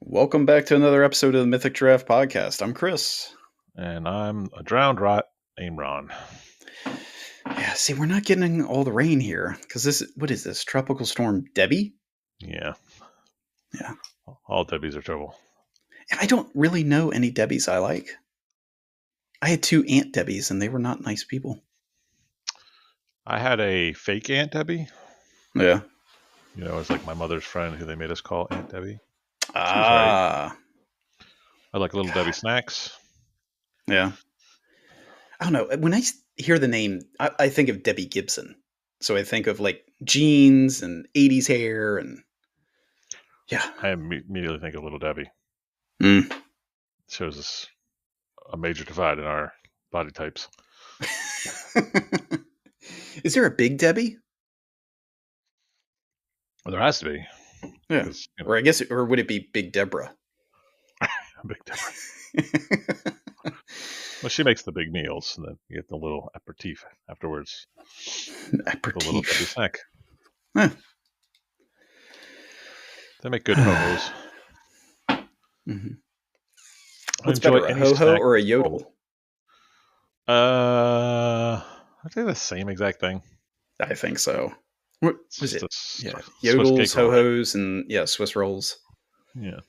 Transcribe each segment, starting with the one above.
Welcome back to another episode of the Mythic Giraffe podcast. I'm Chris. And I'm a drowned rat named Ron. Yeah, see, we're not getting all the rain here because what is this? Tropical storm Debbie? Yeah. Yeah. All Debbies are trouble. I don't really know any Debbies I like. I had two Aunt Debbies and they were not nice people. I had a fake Aunt Debbie. Yeah. You know, it's like my mother's friend who they made us call Aunt Debbie. She was right. Ah. I like Little Debbie snacks. Yeah. I don't know. When I hear the name, I think of Debbie Gibson. So I think of like jeans and 80s hair and yeah. I immediately think of Little Debbie. Mm. Shows us a major divide in our body types. Is there a Big Debbie? Well, there has to be. Yeah. You know, or would it be Big Deborah? Big Deborah. Well, she makes the big meals, and then you get the little aperitif afterwards. Aperitif. The Little Debbie snack. Huh. They make good ho-hos. Mm-hmm. What's better, a ho-ho or a yodel? I'd say the same exact thing. I think so. What was it? Yeah, yodels, ho-hos, and Swiss rolls. Yeah.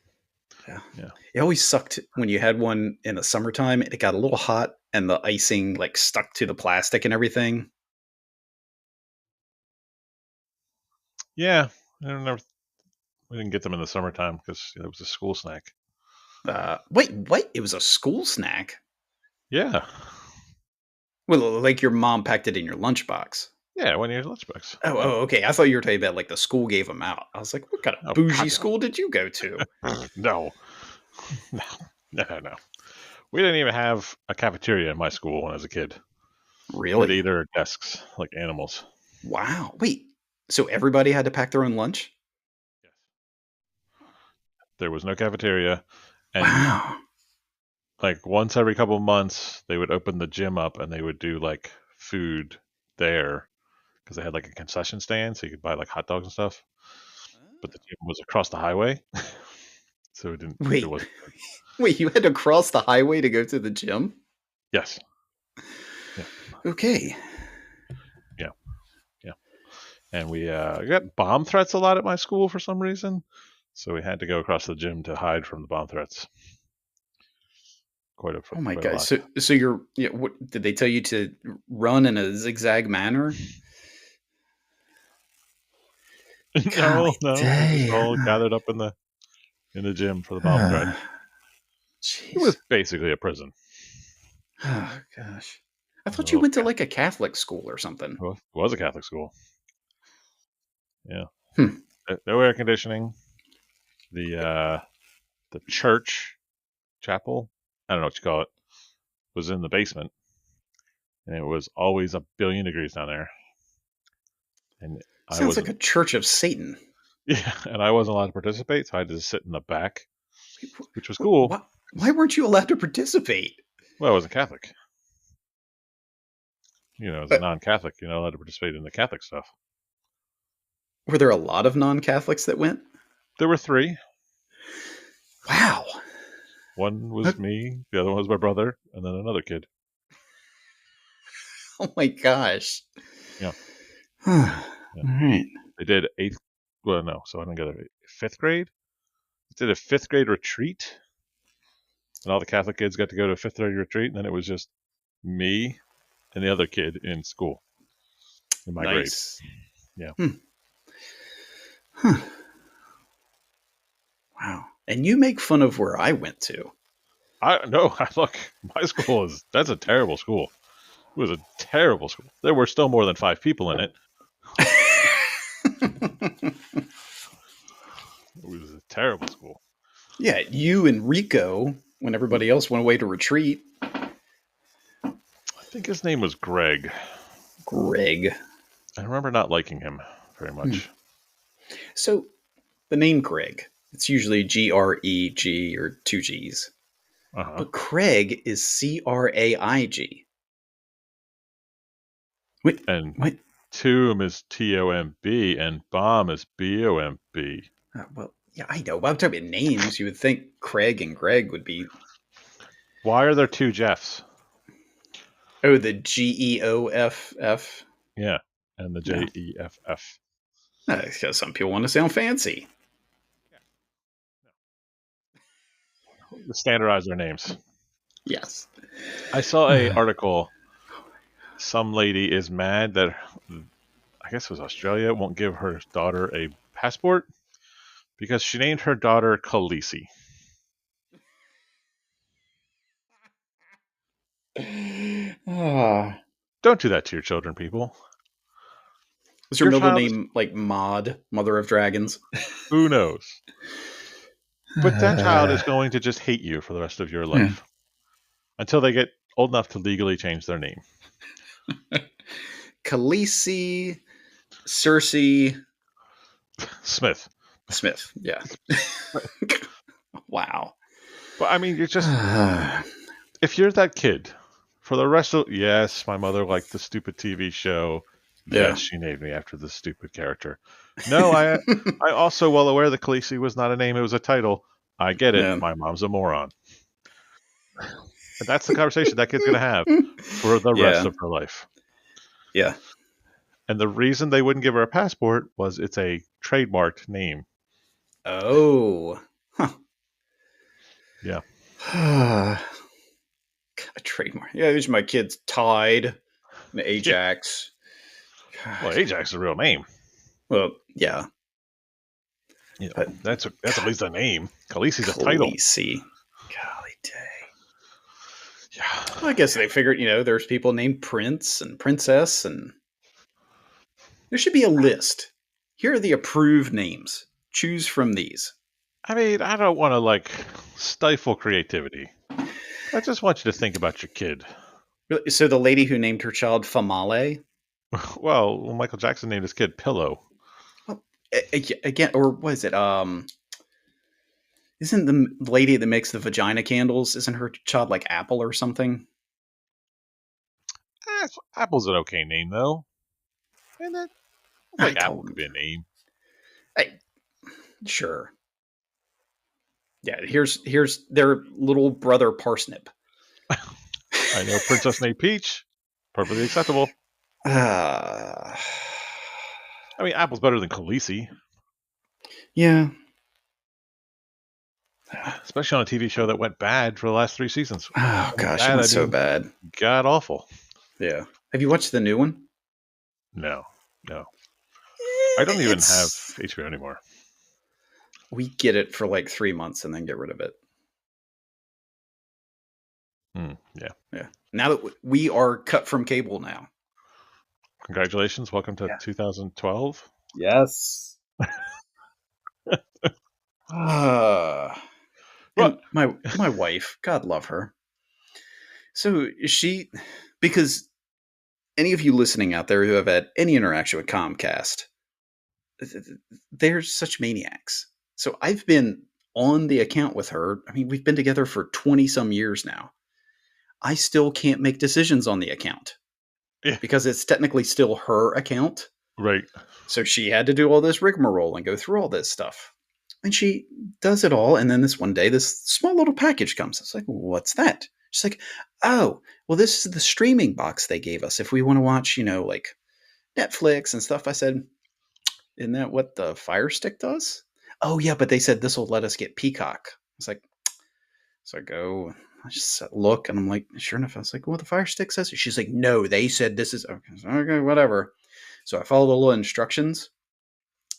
It always sucked when you had one in the summertime. It got a little hot, and the icing like stuck to the plastic and everything. Yeah, we didn't get them in the summertime because it was a school snack. Wait, what? It was a school snack? Yeah. Well, like your mom packed it in your lunchbox. Yeah, one of your lunchbox. Oh, okay. I thought you were talking about like the school gave them out. I was like, what kind of bougie school did you go to? No. We didn't even have a cafeteria in my school when I was a kid. Really? We'd eat our desks like animals. Wow. Wait, so everybody had to pack their own lunch? Yes. There was no cafeteria. And wow. Like once every couple of months, they would open the gym up and they would do like food there because they had like a concession stand, so you could buy like hot dogs and stuff. But the gym was across the highway, so it didn't. Wait, it wasn't. Wait, you had to cross the highway to go to the gym? Yes. Yeah. Okay. Yeah. And we got bomb threats a lot at my school for some reason, so we had to go across the gym to hide from the bomb threats. Oh my god! So you're what did they tell you to run in a zigzag manner? No, we all gathered up in the gym for the bomb threat. It was basically a prison. Oh gosh! I thought you went to like a Catholic school or something. It was a Catholic school. Yeah. No air conditioning. The church chapel, I don't know what you call it, was in the basement, and it was always a billion degrees down there. And sounds like a church of Satan. Yeah, and I wasn't allowed to participate, so I had to sit in the back, which was cool. Why weren't you allowed to participate? Well, I was a Catholic. You know, as a non-Catholic, you're not allowed to participate in the Catholic stuff. Were there a lot of non-Catholics that went? There were 3. Wow. One was me, the other one was my brother, and then another kid. Oh my gosh. Yeah. All right. They did 8th. Well, no, so I didn't get 5th grade. They did a 5th grade retreat, and all the Catholic kids got to go to a 5th grade retreat, and then it was just me and the other kid in school in my grade. Yeah. Huh. Wow. And you make fun of where I went to. Look, my school that's a terrible school. It was a terrible school. There were still more than 5 people in it. It was a terrible school. Yeah, you and Rico, when everybody else went away to retreat. I think his name was Greg. Greg. I remember not liking him very much. So, the name Greg, it's usually Greg or 2 G's. But Craig is Craig. Wait, and what? Tomb is Tomb, and Bomb is Bomb. Well, Yeah, I know. But I'm talking about names. You would think Craig and Greg would be. Why are there two Jeffs? Oh, the Geoff. Yeah, and the Yeah, Jeff. because some people want to sound fancy. Standardize their names. Yes. I saw a article. Some lady is mad that I guess it was Australia won't give her daughter a passport because she named her daughter Khaleesi. Ah. Don't do that to your children, people. Was her Your middle child is name like Maud, Mother of Dragons? who knows, but that child is going to just hate you for the rest of your Yeah. life until they get old enough to legally change their name. Khaleesi, Cersei, Smith. Smith. Yeah. Wow. But I mean, you're just if you're that kid for the rest of yes, my mother liked the stupid TV show. Yeah. Yes, she named me after the stupid character. No, I also well aware that Khaleesi was not a name; it was a title. I get it. Yeah. My mom's a moron. And that's the conversation that kid's going to have for the rest Yeah. of her life. Yeah. And the reason they wouldn't give her a passport was it's a trademarked name. Oh. Yeah. Huh. A trademark. Yeah, these are my kids. Tide, and Yeah. Ajax. Well, God. Ajax is a real name. Well, yeah, You know, but that's at God, least a name. Khaleesi's a title. Khaleesi. Golly day. Well, I Yeah. guess they figured, there's people named Prince and Princess, and there should be a list. Here are the approved names. Choose from these. I mean, I don't want to stifle creativity. I just want you to think about your kid. So the lady who named her child Famale, Well, Michael Jackson named his kid Pillow. well, again, or was it? Isn't the lady that makes the vagina candles? Isn't her child like Apple or something? Apple's an okay name though, and that I Apple told could him. be a name. Hey, sure. Yeah, here's their little brother Parsnip. I know Princess named Peach, perfectly acceptable. Uh, I mean, Apple's better than Khaleesi, yeah. especially on a TV show that went bad for the last 3 seasons. Oh gosh, it Bad, went I so mean, bad. god awful. Yeah. Have you watched the new one? No, no, I don't even have It's HBO anymore. we get it for like 3 months and then get rid of it. Yeah. Yeah. Now that we are cut from cable now. Congratulations, welcome to Yeah. 2012. Yes. What? And my wife, God love her. So she, because any of you listening out there who have had any interaction with Comcast, they're such maniacs. So I've been on the account with her. I mean, we've been together for 20 some years now. I still can't make decisions on the account Yeah, because it's technically still her account. right. So she had to do all this rigmarole and go through all this stuff. And she does it all. And then this one day, this small little package comes. It's like, what's that? She's like, oh, well, this is the streaming box they gave us if we want to watch, like Netflix and stuff. I said, isn't that what the Fire Stick does? Oh, yeah, but they said this will let us get Peacock. It's like, so I go, I just look, and I'm like, sure enough, I was like, well, the Fire Stick says it. She's like, no, they said this is okay, whatever. So I follow the little instructions,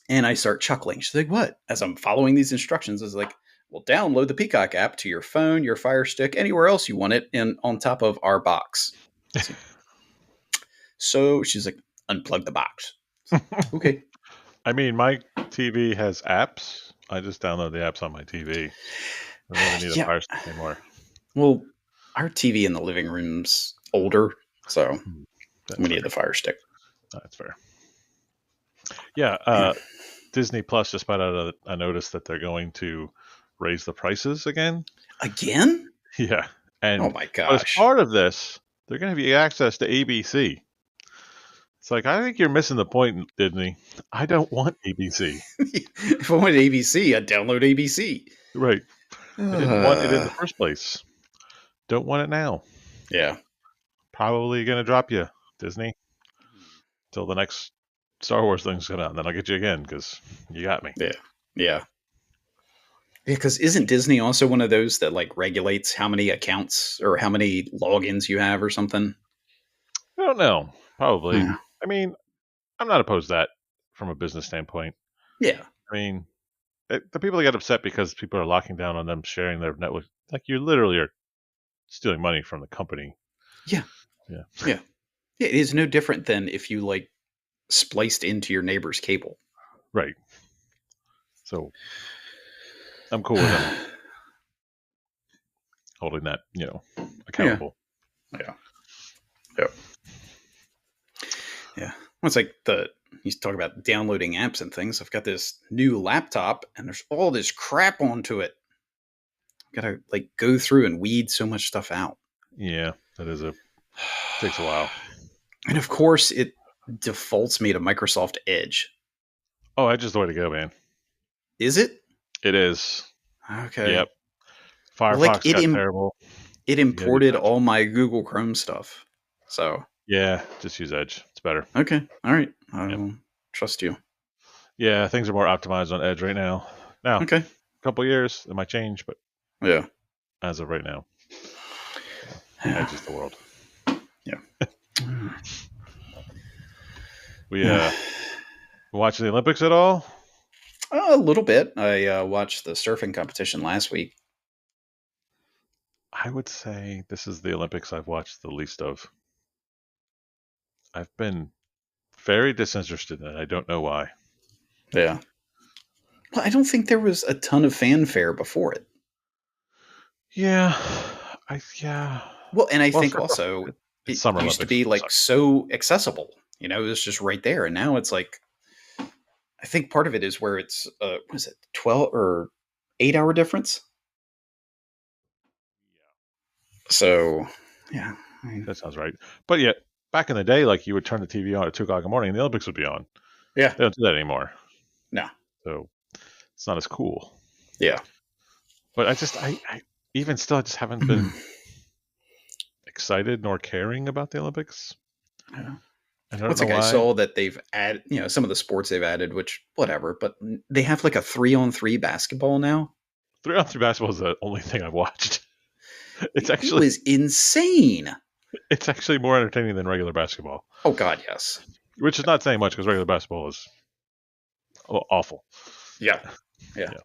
and I start chuckling. She's like, what? As I'm following these instructions, it's like, well, download the Peacock app to your phone, your Fire Stick, anywhere else you want it, and on top of our box. So she's like, unplug the box. Okay. I mean, my TV has apps. I just download the apps on my TV. I don't even need a Yeah. Fire Stick anymore. Well, our TV in the living room's older, so That's we fair. need the Fire Stick. That's fair. Yeah, Disney Plus just put out a notice that they're going to raise the prices again. Again? Yeah, Oh and my but as gosh. part of this, they're going to have you access to ABC. It's like, I think you're missing the point, Disney. I don't want ABC. If I wanted ABC, I'd download ABC. Right. I didn't want it in the first place. Don't want it now. Yeah. Probably going to drop you, Disney, till the next Star Wars thing's come out. And then I'll get you again because you got me. Yeah. Yeah. Yeah, because isn't Disney also one of those that like regulates how many accounts or how many logins you have or something? I don't know. Probably. Yeah. I mean, I'm not opposed to that from a business standpoint. Yeah. I mean, the people that get upset because people are locking down on them sharing their network, like you literally are stealing money from the company. Yeah. Yeah. Yeah. Yeah. It is no different than if you like spliced into your neighbor's cable. Right. So I'm cool with them holding that, Yeah. accountable. Yeah. Yeah. Yeah. Well, it's like you talk about downloading apps and things. I've got this new laptop and there's all this crap onto it. Gotta like go through and weed so much stuff out. Yeah, takes a while. And of course it defaults me to Microsoft Edge. Oh, Edge is the way to go, man. Is it? It is. Okay. Yep. Well, like Firefox got terrible. it You gotta use imported Edge. all my Google Chrome stuff. So Yeah, just use Edge. It's better. okay. All right. I Yep. will trust you. Yeah, things are more optimized on Edge right now. Now, Okay. a couple years, it might change, but Yeah. as of right now, Yeah. Edge is the world. Yeah. We Yeah. watch the Olympics at all? A little bit. I watched the surfing competition last week. I would say this is the Olympics I've watched the least of. I've been very disinterested, and I don't know why. Yeah. Well, I don't think there was a ton of fanfare before it. Yeah, yeah. Well, and I Well, think first off, also it's it Summer used to Olympics, be which like sucks. so accessible. It was just right there, and now it's like I think part of it is where it's what is it 12 or 8 hour difference. So yeah, I mean, That sounds right. But yet, back in the day, like you would turn the TV on at 2 o'clock in the morning, and the Olympics would be on. yeah, They don't do that anymore, no, so it's not as cool. yeah. But I even still, I just haven't been excited nor caring about the Olympics. Yeah. I don't What's know like I why. saw that they've added, some of the sports they've added, which whatever, but they have like a 3-on-3 basketball now. 3-on-3 basketball is the only thing I've watched. It's It actually was insane. it's actually more entertaining than regular basketball, Oh God, yes. which is not saying much because regular basketball is awful. Yeah, yeah, Yeah,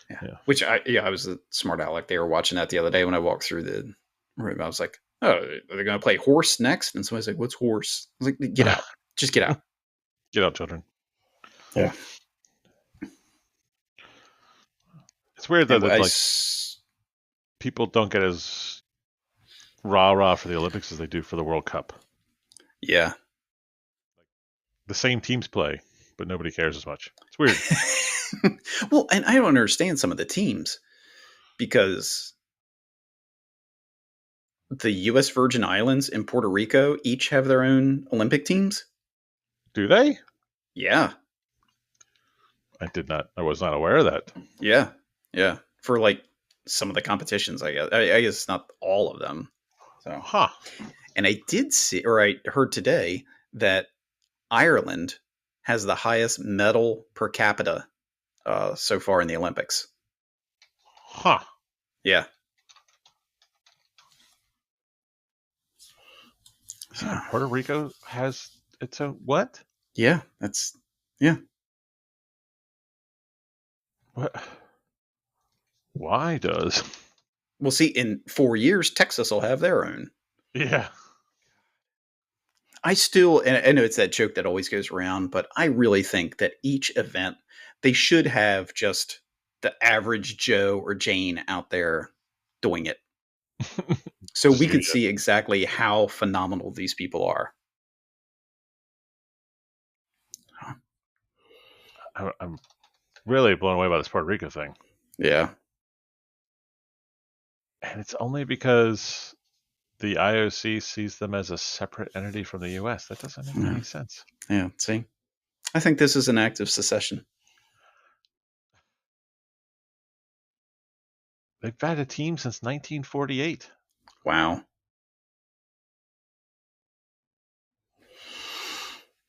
yeah. yeah. Which I was a smart aleck. They were watching that the other day when I walked through the room. I was like, oh, are they going to play horse next? And somebody's like, what's horse? I was like, get out, just get out. Get out, children. Yeah. It's weird though And that like people don't get as rah for the Olympics as they do for the World Cup. yeah. The same teams play, but nobody cares as much. It's weird. Well, and I don't understand some of the teams because the U.S. Virgin Islands and Puerto Rico each have their own Olympic teams. Do they? Yeah, I was not aware of that. yeah, yeah. For like some of the competitions, I guess. I guess it's not all of them. So, Huh. and I did see, or I heard today that Ireland has the highest medal per capita so far in the Olympics. Huh. Yeah. Yeah, Puerto Rico has its own what? Yeah, that's yeah. What? Why does? We'll see in 4 years, Texas will have their own. Yeah. I still, and I know it's that joke that always goes around, but I really think that each event, they should have just the average Joe or Jane out there doing it. So Just we you. could see exactly how phenomenal these people are. I'm really blown away by this Puerto Rico thing. Yeah. And it's only because the IOC sees them as a separate entity from the U.S. That doesn't make any sense. Yeah, see? I think this is an act of secession. They've had a team since 1948. Wow.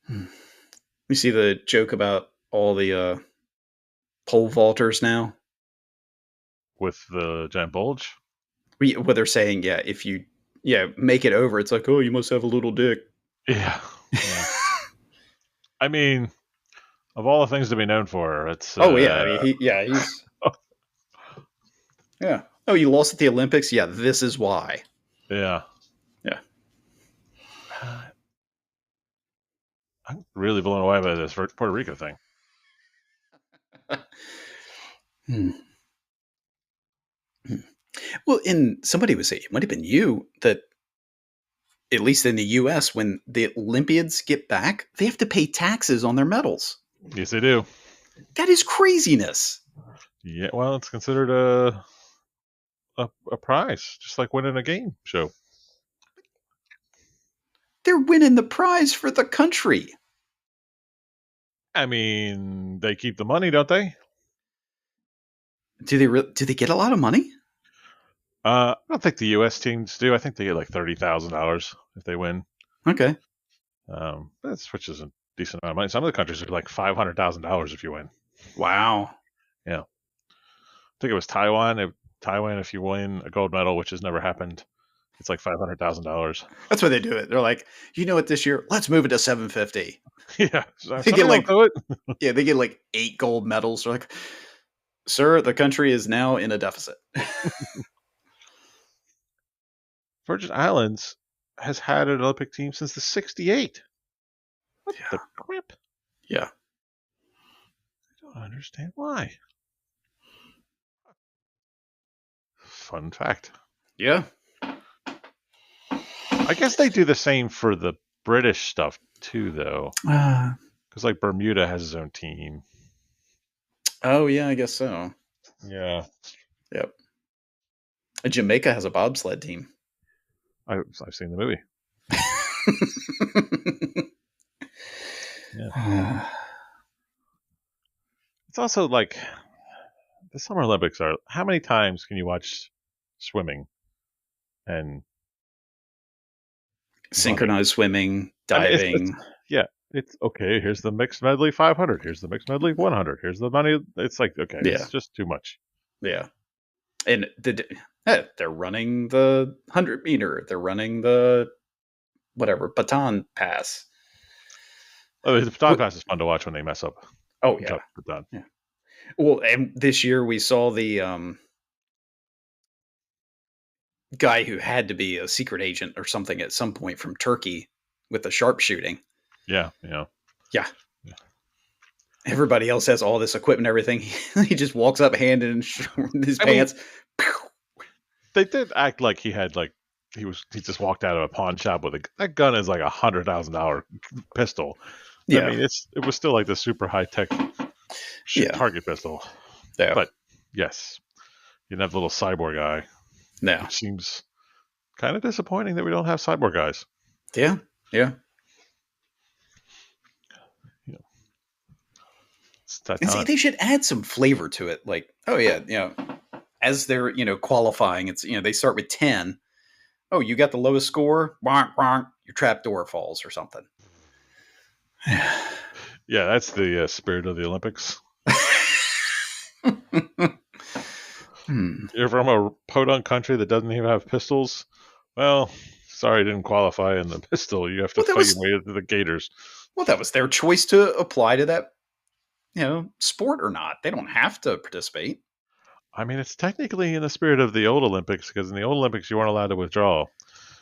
You see the joke about all the pole vaulters now? With the giant bulge? What they're saying, yeah, if you make it over, it's like, oh, you must have a little dick. Yeah. Yeah. I mean, of all the things to be known for, it's Oh yeah, I mean, he's yeah. Oh, you lost at the Olympics? Yeah, this is why. yeah. Yeah. I'm really blown away by this Puerto Rico thing. Hmm. Well, somebody was saying, it might have been you, that at least in the U.S., when the Olympians get back, they have to pay taxes on their medals. Yes, they do. That is craziness. Yeah, well, it's considered a prize, just like winning a game show. They're winning the prize for the country. I mean, they keep the money, don't they? Do they get a lot of money? I don't think the U.S. teams do. I think they get like $30,000 if they win. Okay. Which is a decent amount of money. Some of the countries are like $500,000 if you win. Wow. Yeah, I think it was Taiwan. Taiwan, if you win a gold medal, which has never happened, it's like $500,000. That's why they do it. They're like, you know what, this year, let's move it to 750. Yeah, so They get somebody will like do it. Yeah, they get like 8 gold medals. They're like, sir, the country is now in a deficit. Virgin Islands has had an Olympic team since the '68. What Yeah. the crap? Yeah. I don't understand why. Fun fact. Yeah. I guess they do the same for the British stuff too, though, because like Bermuda has its own team. Oh, yeah, I guess so. Yeah, Yep. Jamaica has a bobsled team. I've seen the movie. Yeah, it's also like the Summer Olympics are. How many times can you watch swimming and running? Synchronized swimming, I mean, it's diving. yeah, it's okay. Here's the mixed medley 500. Here's the mixed medley 100. Here's the money. It's like okay, Yeah. it's just too much. Yeah. And they're running the 100-meter. They're running the whatever baton pass. Oh, the baton pass is fun to watch when they mess up. Oh yeah. Baton. Yeah. Well, and this year we saw the guy who had to be a secret agent or something at some point from Turkey with the sharpshooting. Yeah. Yeah. Everybody else has all this equipment and everything. He just walks up hand in his pants. They did act like he had like he just walked out of a pawn shop with that gun is like $100,000 pistol. Yeah. I mean it was still like the super high tech target pistol. Yeah. But yes, you didn't have the little cyborg guy. No. Which seems kind of disappointing that we don't have cyborg guys. Yeah. Yeah. And see, they should add some flavor to it. Like, oh yeah, as they're qualifying, it's they start with 10. Oh, you got the lowest score. Bonk, bonk, your trap door falls or something. Yeah, that's the spirit of the Olympics. You're from a podunk country that doesn't even have pistols. Well, sorry, I didn't qualify in the pistol. You have to fight your way into the Gators. Well, that was their choice to apply to that, sport or not. They don't have to participate. I mean, it's technically in the spirit of the old Olympics because in the old Olympics you weren't allowed to withdraw.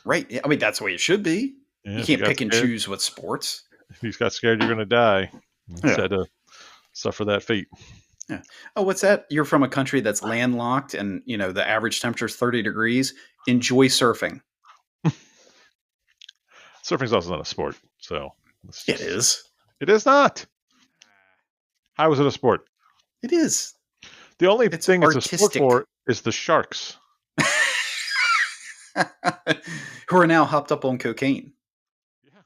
Right. Yeah, I mean, that's the way it should be. Yeah, you can't pick and choose what sports. If you got scared you're going to die, you had to suffer that fate. Yeah. Oh, what's that? You're from a country that's landlocked and, the average temperature is 30 degrees. Enjoy surfing. Surfing's also not a sport, so. It is. It is not. How is it a sport? It is. The only thing it's a sport for is the sharks. who are now hopped up on cocaine. Yeah.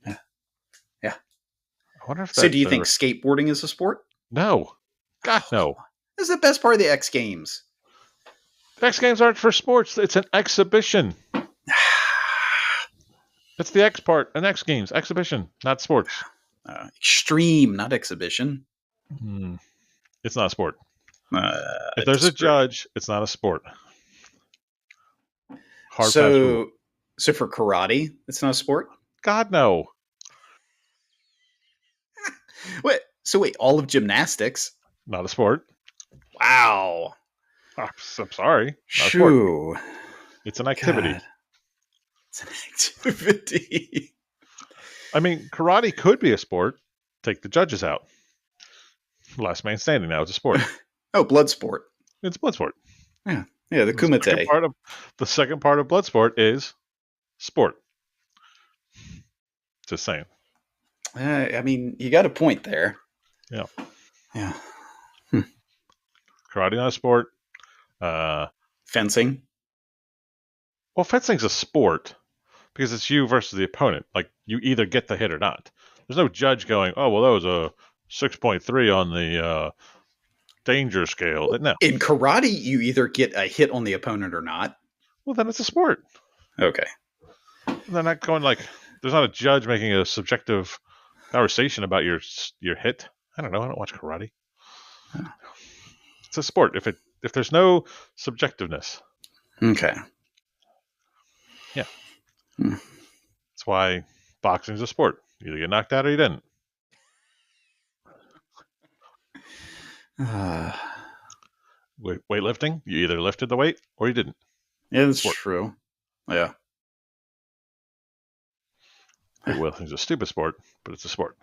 Yeah. Yeah. I wonder if So, that do you think skateboarding is a sport? No. God, Oh, come no. on. This is the best part of the X Games. The X Games aren't for sports. It's an exhibition. That's the X part. An X Games. Exhibition, not sports. Extreme, not exhibition. It's not a sport. If I there's a disagree. judge, it's not a sport. Hard pass rule. So for karate, it's not a sport. God, no. Wait, so wait, all of gymnastics? Not a sport. Wow. I'm sorry. Not a sport. Shoo. It's an activity. God. It's an activity. I mean, karate could be a sport. Take the judges out. Last man standing now is a sport. Oh, blood sport. It's blood sport. Yeah. Yeah, the kumite. The second part of blood sport is sport. Just saying. I mean, you got a point there. Yeah. Yeah. Karate not a sport. Fencing. Well, fencing's a sport because it's you versus the opponent. Like, you either get the hit or not. There's no judge going, oh, well, that was a 6.3 on the danger scale. No. In karate, you either get a hit on the opponent or not. Well, then it's a sport. Okay. They're not going like, there's not a judge making a subjective conversation about your hit. I don't know. I don't watch karate. It's a sport. If there's no subjectiveness. Okay. Yeah. That's why boxing's a sport. You either get knocked out or you didn't. Weightlifting, you either lifted the weight or you didn't. Yeah, that's true. Yeah. Weightlifting's a stupid sport, but it's a sport.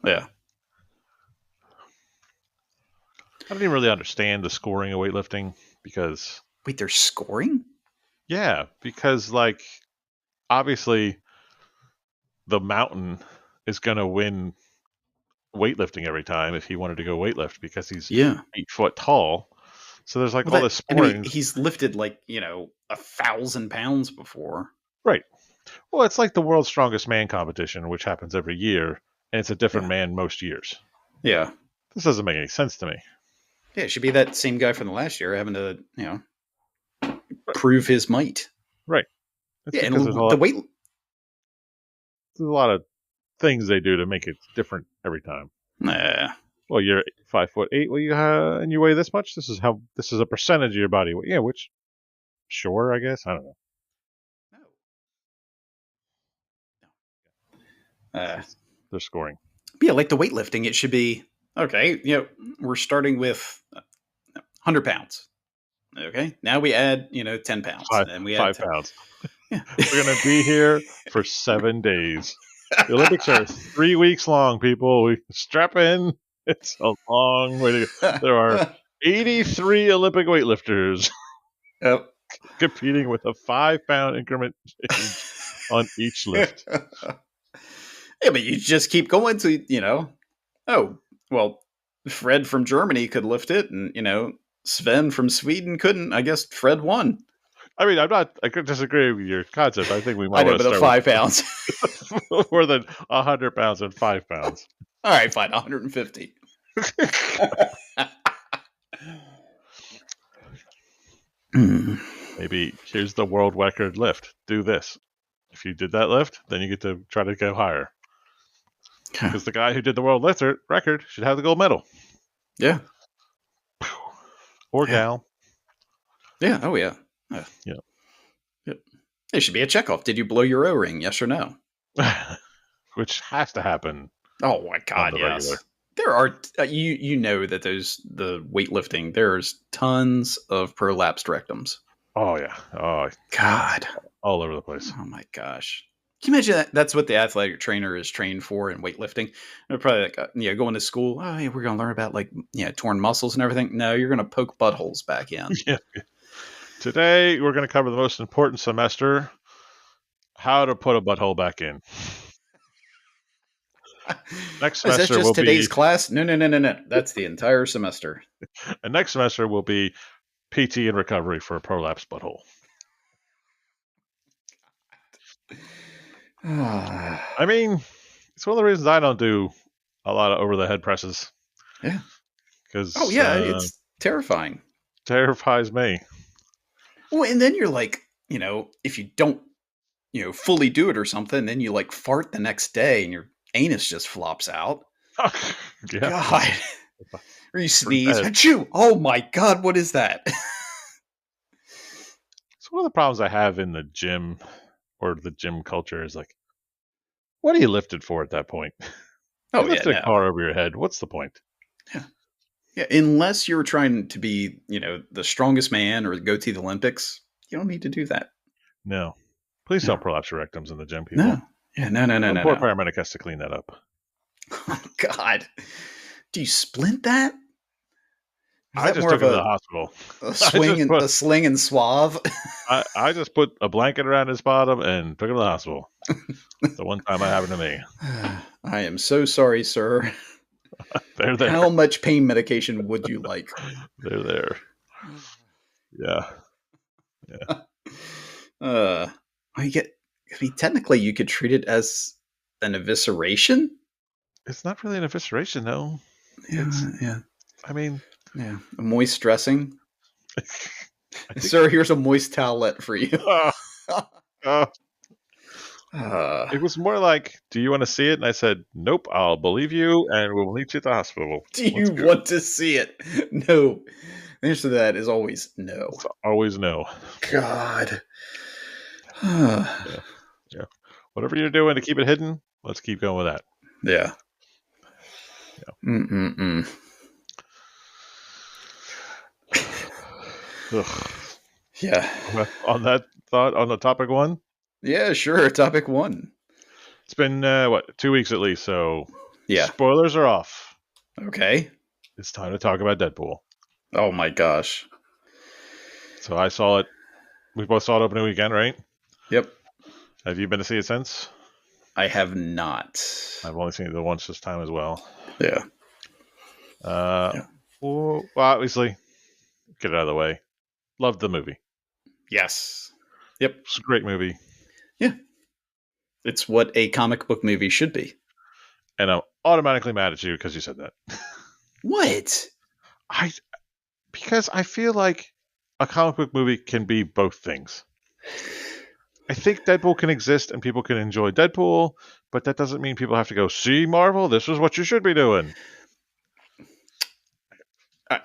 Yeah. I don't even really understand the scoring of weightlifting because... Wait, they're scoring? Yeah, because, like, obviously the mountain is going to win weightlifting every time if he wanted to go weightlift because he's 8 foot tall. So there's like all this scoring. I mean, he's lifted like, 1,000 pounds before. Right. Well, it's like the world's strongest man competition, which happens every year, and it's a different man most years. Yeah. This doesn't make any sense to me. Yeah, it should be that same guy from the last year having to, prove his might. Right. It's and the weight. There's a lot of things they do to make it different every time. Nah. Well, you're 5'8". Well, and you weigh this much. This is a percentage of your body weight. Yeah, which, sure, I guess. I don't know. No. They're scoring. Yeah, like the weightlifting, it should be okay. We're starting with 100 pounds. Okay, now we add 10 pounds, and we add 5 pounds. Yeah. We're gonna be here for 7 days. The Olympics are 3 weeks long, people. We strap in. It's a long way to go. There are 83 Olympic weightlifters competing with a 5-pound increment change on each lift. Yeah, but you just keep going to, oh, well, Fred from Germany could lift it, and, Sven from Sweden couldn't. I guess Fred won. I mean, I could disagree with your concept. I think we might want to start 5 pounds. More than 100 pounds and 5 pounds. All right, fine, 150. Maybe here's the world record lift. Do this. If you did that lift, then you get to try to go higher. Because the guy who did the world record should have the gold medal. Yeah. Or gal. Yeah. Oh, yeah. Yeah. Yep. It should be a checkoff. Did you blow your O-ring? Yes or no? Which has to happen. Oh my God! Yes. Regular. There are you know that the weightlifting. There's tons of prolapsed rectums. Oh yeah. Oh God. All over the place. Oh my gosh. Can you imagine that? That's what the athletic trainer is trained for in weightlifting. They're probably like, going to school. Oh, yeah, we're going to learn about torn muscles and everything. No, you're going to poke buttholes back in. Yeah. Today we're going to cover the most important semester: how to put a butthole back in. Next semester is that just today's class? No. That's the entire semester. And next semester will be PT and recovery for a prolapsed butthole. I mean, it's one of the reasons I don't do a lot of over the head presses Yeah. Oh because yeah, it's terrifying. terrifies me. Well, and then you're like, if you don't, fully do it or something, then you like fart the next day and your anus just flops out. Yeah, God. Or you pretty sneeze. bad. Achoo! Oh my God, what is that? It's one of the problems I have in the gym or the gym culture is like, what are you lifted for at that point? Oh You yeah, lifted a no. car over your head. What's the point? Yeah. Yeah, unless you're trying to be, the strongest man or go to the Olympics, you don't need to do that. No. Please No. don't prolapse your rectums in the gym, No. people. Yeah, no, no, no, Some no, poor no. paramedic has to clean that up. Oh God. Do you splint that? Or is I that just more took of him to the a, hospital. a I swing just and put a sling and suave? I just put a blanket around his bottom and took him to the hospital. The one time that happened to me. I am so sorry, sir. They're there. How much pain medication would you like? They're there. Yeah. Yeah. Uh, I get. I mean, technically, you could treat it as an evisceration. It's not really an evisceration though. It's Yeah, yeah, I mean yeah. A moist dressing. I think Sir, here's a moist towelette for you. uh, uh, uh, it was more like, do you want to see it? And I said, nope, I'll believe you and we'll meet you at the hospital. do Let's you go. want to see it? No. The answer to that is always no. It's always no. God. yeah. Yeah. Yeah. Whatever you're doing to keep it hidden, let's keep going with that. Yeah. Yeah. Mm-mm-mm. Ugh. Yeah. On that thought, on the topic one, Yeah, sure. Topic one. it's been, 2 weeks at least, so Yeah. spoilers are off. Okay. It's time to talk about Deadpool. Oh my gosh. So I saw it. We both saw it opening weekend, right? Yep. Have you been to see it since? I have not. I've only seen it the once this time as well. Yeah. Uh, Yeah. well, obviously, get it out of the way. Loved the movie. Yes. Yep. It's a great movie, Yeah. It's what a comic book movie should be. and I'm automatically mad at you because you said that. What? I because I feel like a comic book movie can be both things. I think Deadpool can exist and people can enjoy Deadpool, but that doesn't mean people have to go see Marvel. This is what you should be doing.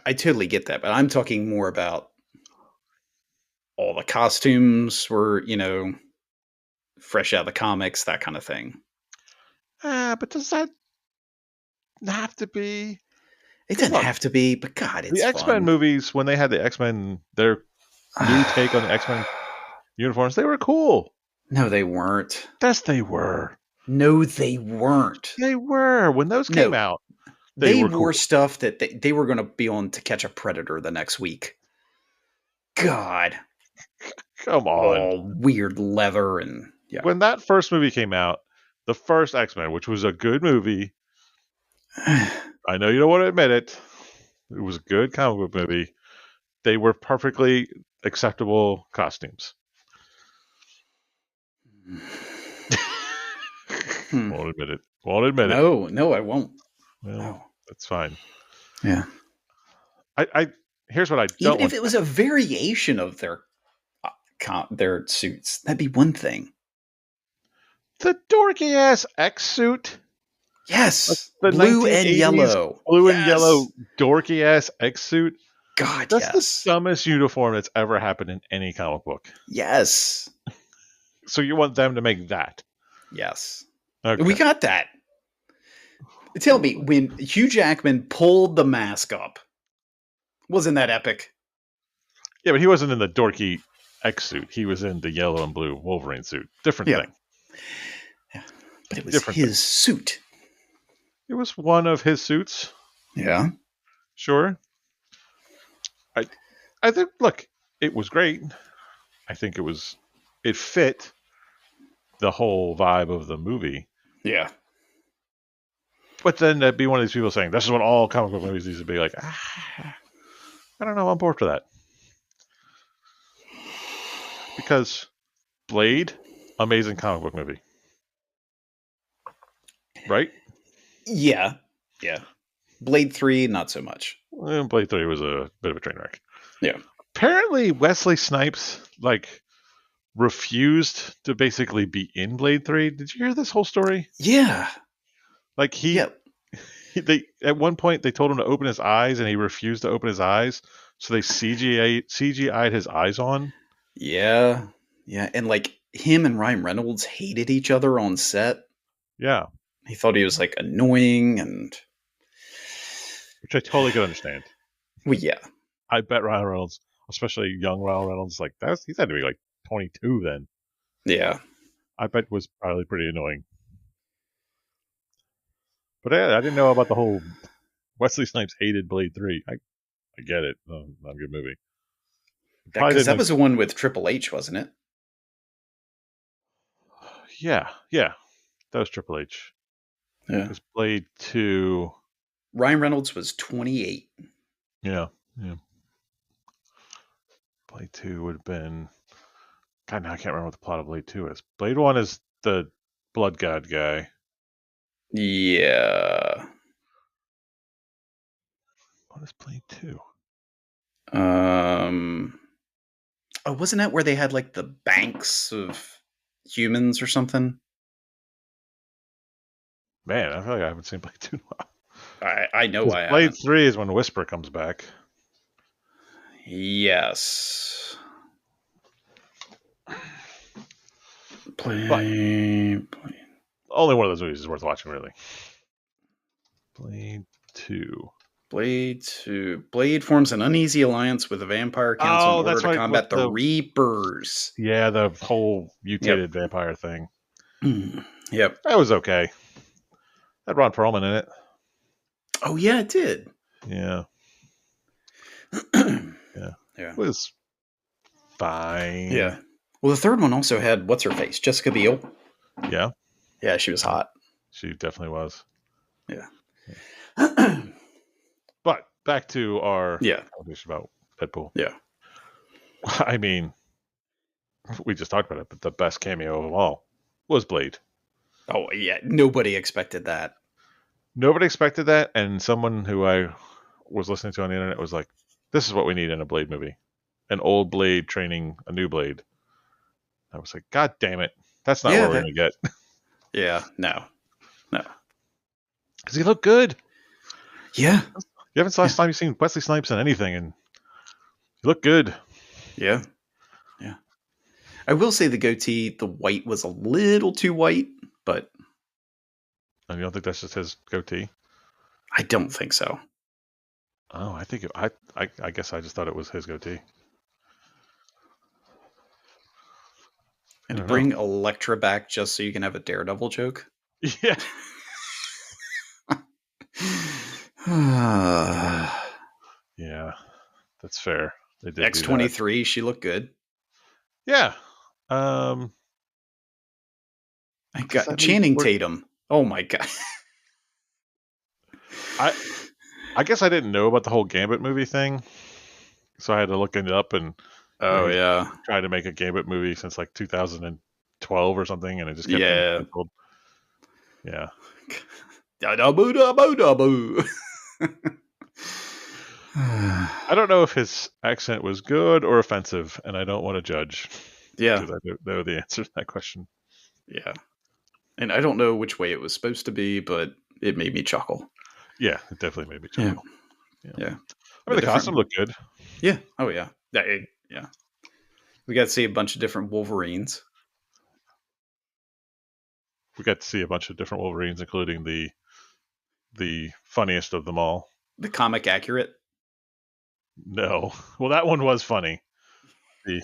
I totally get that, but I'm talking more about all the costumes were, fresh out of the comics, that kind of thing. But does that have to be? It Because doesn't look, have to be, but God, the it's X-Men fun. movies, when they had the X-Men, their new take on the X-Men uniforms, they were cool. No, they weren't. Yes, they were. No, they weren't. They were. When those came No, out, they they were wore cool. stuff that they were going to be on To Catch a Predator the next week. God. Come on. All weird leather and yeah. When that first movie came out, the first X-Men, which was a good movie, I know you don't want to admit it, it was a good comic book movie. They were perfectly acceptable costumes. Won't admit it. Won't admit it. No, I won't. Well, No. that's fine. Yeah. I here's what I don't Even if want. it was a variation of their suits, that'd be one thing. The dorky ass X suit. Yes. The Blue and 1980s yellow. blue and yellow Yes. dorky ass X suit. God, That's the yes. dumbest uniform that's ever happened in any comic book. Yes. So you want them to make that? Yes. Okay. We got that. Tell me, when Hugh Jackman pulled the mask up, wasn't that epic? Yeah, but he wasn't in the dorky X suit. He was in the yellow and blue Wolverine suit. Different Yeah. thing. Yeah. But it was Different his suit. It was one of his suits. Yeah. Sure. I think. Look, it was great. I think it fit the whole vibe of the movie. Yeah. But then that'd be one of these people saying, "This is what all comic book movies used to be like." I don't know. I'm bored for that because Blade amazing comic book movie, right? Yeah. Yeah. Blade 3, not so much. Blade 3 was a bit of a train wreck. Yeah. Apparently, Wesley Snipes refused to basically be in Blade 3. Did you hear this whole story? Yeah. Like Yeah. they at one point they told him to open his eyes and he refused to open his eyes, so they CGI'd his eyes on. Yeah. Yeah. And like him and Ryan Reynolds hated each other on set. Yeah, He thought he was like annoying and which I totally could understand. well, yeah. I bet Ryan Reynolds, especially young Ryan Reynolds, like he's had to be like 22 then. Yeah. I bet was probably pretty annoying. But yeah, I didn't know about the whole Wesley Snipes hated Blade 3. I get it. Not a good movie. Probably Because that didn't. was the one with Triple H, wasn't it? Yeah, that was Triple H. Yeah. Because Blade 2. Ryan Reynolds was 28. Yeah. Blade 2 would have been. God, now I can't remember what the plot of Blade 2 is. Blade 1 is the Blood God guy. Yeah. What is Blade 2? Oh, wasn't that where they had like the banks of humans or something? Man, I feel like I haven't seen Blade 2 in a while. I know Because I Blade haven't. 3 is when Whisper comes back. Yes. But Play. only one of those movies is worth watching, really. Blade 2. Blade 2. Blade forms an uneasy alliance with the Vampire Council in Oh, order that's to right. With combat the Reapers. the whole Yep. mutated vampire thing. Yep. That was okay. Had Ron Perlman in it. Oh, yeah, it did. Yeah. Yeah. It was fine. Yeah. Well, the third one also had what's her face, Jessica Biel. Yeah. Yeah, she was hot. She definitely was. Yeah. But back to our Yeah. conversation about Deadpool. Yeah. I mean, we just talked about it, but the best cameo of all was Blade. Oh, yeah. Nobody expected that. Nobody expected that, and someone who I was listening to on the internet was like, "This is what we need in a Blade movie: an old Blade training a new Blade." I was like, "God damn it, that's not Yeah. what we're gonna get." Yeah. No. Because he looked good. Yeah. You haven't last time you've seen Wesley Snipes in anything, and he looked good. Yeah. Yeah. I will say the goatee, the white was a little too white, but And you don't think that's just his goatee? I don't think so. Oh, I think I guess I just thought it was his goatee. And to I don't know. bring Elektra back just so you can have a Daredevil joke. Yeah. Yeah, that's fair. They did do that. X-23, she looked good. Yeah. I Does got that need Channing work? Tatum. Oh my god. I guess I didn't know about the whole Gambit movie thing, so I had to look it up. And Oh he's yeah. tried to make a Gambit movie since like 2012 or something, and it just kept getting Yeah. canceled. Yeah. Da-da-boo, da-boo, da-boo. I don't know if his accent was good or offensive, and I don't want to judge Yeah. because I don't know the answer to that question. Yeah. And I don't know which way it was supposed to be, but it made me chuckle. Yeah, it definitely made me Yeah. chuckle. Yeah. I mean, the costume looked good. Yeah. Oh yeah. Yeah. We got to see a bunch of different Wolverines. We got to see a bunch of different Wolverines, including the funniest of them all. The comic accurate. No, well, that one was funny. The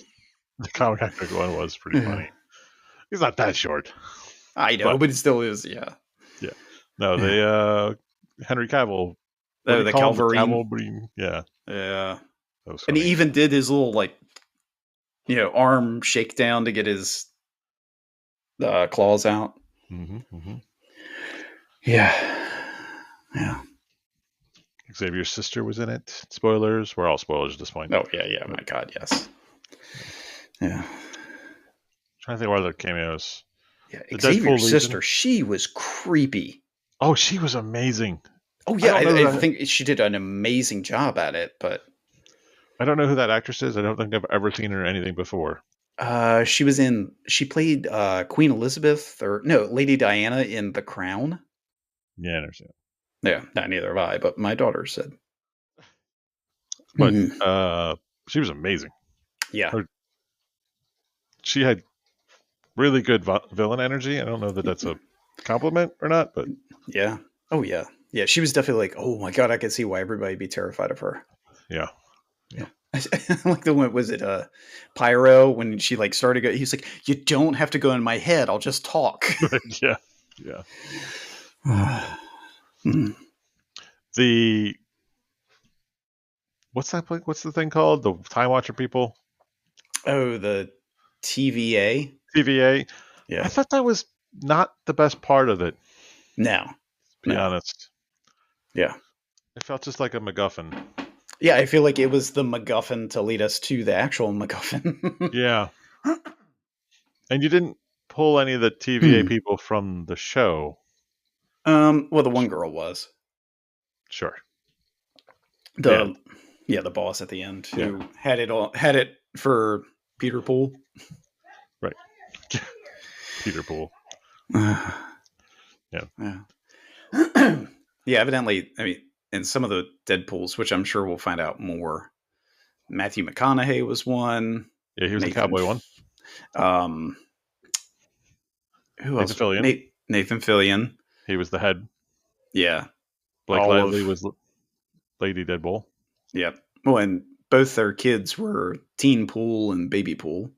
comic accurate one was pretty funny. He's not that short. I know, but it still is. Yeah. Yeah. No, they Henry Cavill. What do Oh, you the call him? The Calverine. Calverine. Yeah. Yeah. That was And funny. he even did his little arm shakedown to get his claws out. Mm-hmm. Yeah. Yeah. Xavier's sister was in it. Spoilers. We're all spoilers at this point. Oh yeah. Yeah. My God. Yes. Yeah. trying to think of other cameos. Yeah, The Xavier's Deadpool Legion. sister, she was creepy. Oh, she was amazing. Oh I yeah, don't know I that. think she did an amazing job at it, but I don't know who that actress is. I don't think I've ever seen her in anything before. she played Queen Elizabeth, or no, Lady Diana in The Crown. Yeah, I understand. Yeah, not neither have I, but my daughter said. But Mhm. she was amazing. Yeah. Her, she had really good villain energy. I don't know that that's a compliment or not, but Yeah. Oh yeah. Yeah, she was definitely like, oh my god, I can see why everybody'd be terrified of her. yeah, yeah, Yeah. Like the one, was it Pyro, when she like started go, he's like, you don't have to go in my head, I'll just talk. yeah, yeah. Mm. The what's that? What's the thing called? The Time Watcher people? Oh, the TVA. TVA. I Yeah. thought that was not the best part of it. No. To be No. honest, Yeah. it felt just like a MacGuffin. Yeah, I feel like it was the MacGuffin to lead us to the actual MacGuffin. Yeah, and you didn't pull any of the TVA Hmm. people from the show. Well, the one girl was Sure. Yeah. the yeah, the boss at the end, Yeah. who had it for Peter Pool. Right. Peter Pool. Yeah. Yeah. Yeah, evidently, I mean, in some of the Deadpools, which I'm sure we'll find out more, Matthew McConaughey was one. Yeah, he was the Nathan, cowboy one. um, who Nathan else? Fillion. Nathan Fillion. He was the head. Yeah, Blake all Lively of was Lady Deadpool. yeah. Well, and both their kids were Teen Pool and Baby Pool.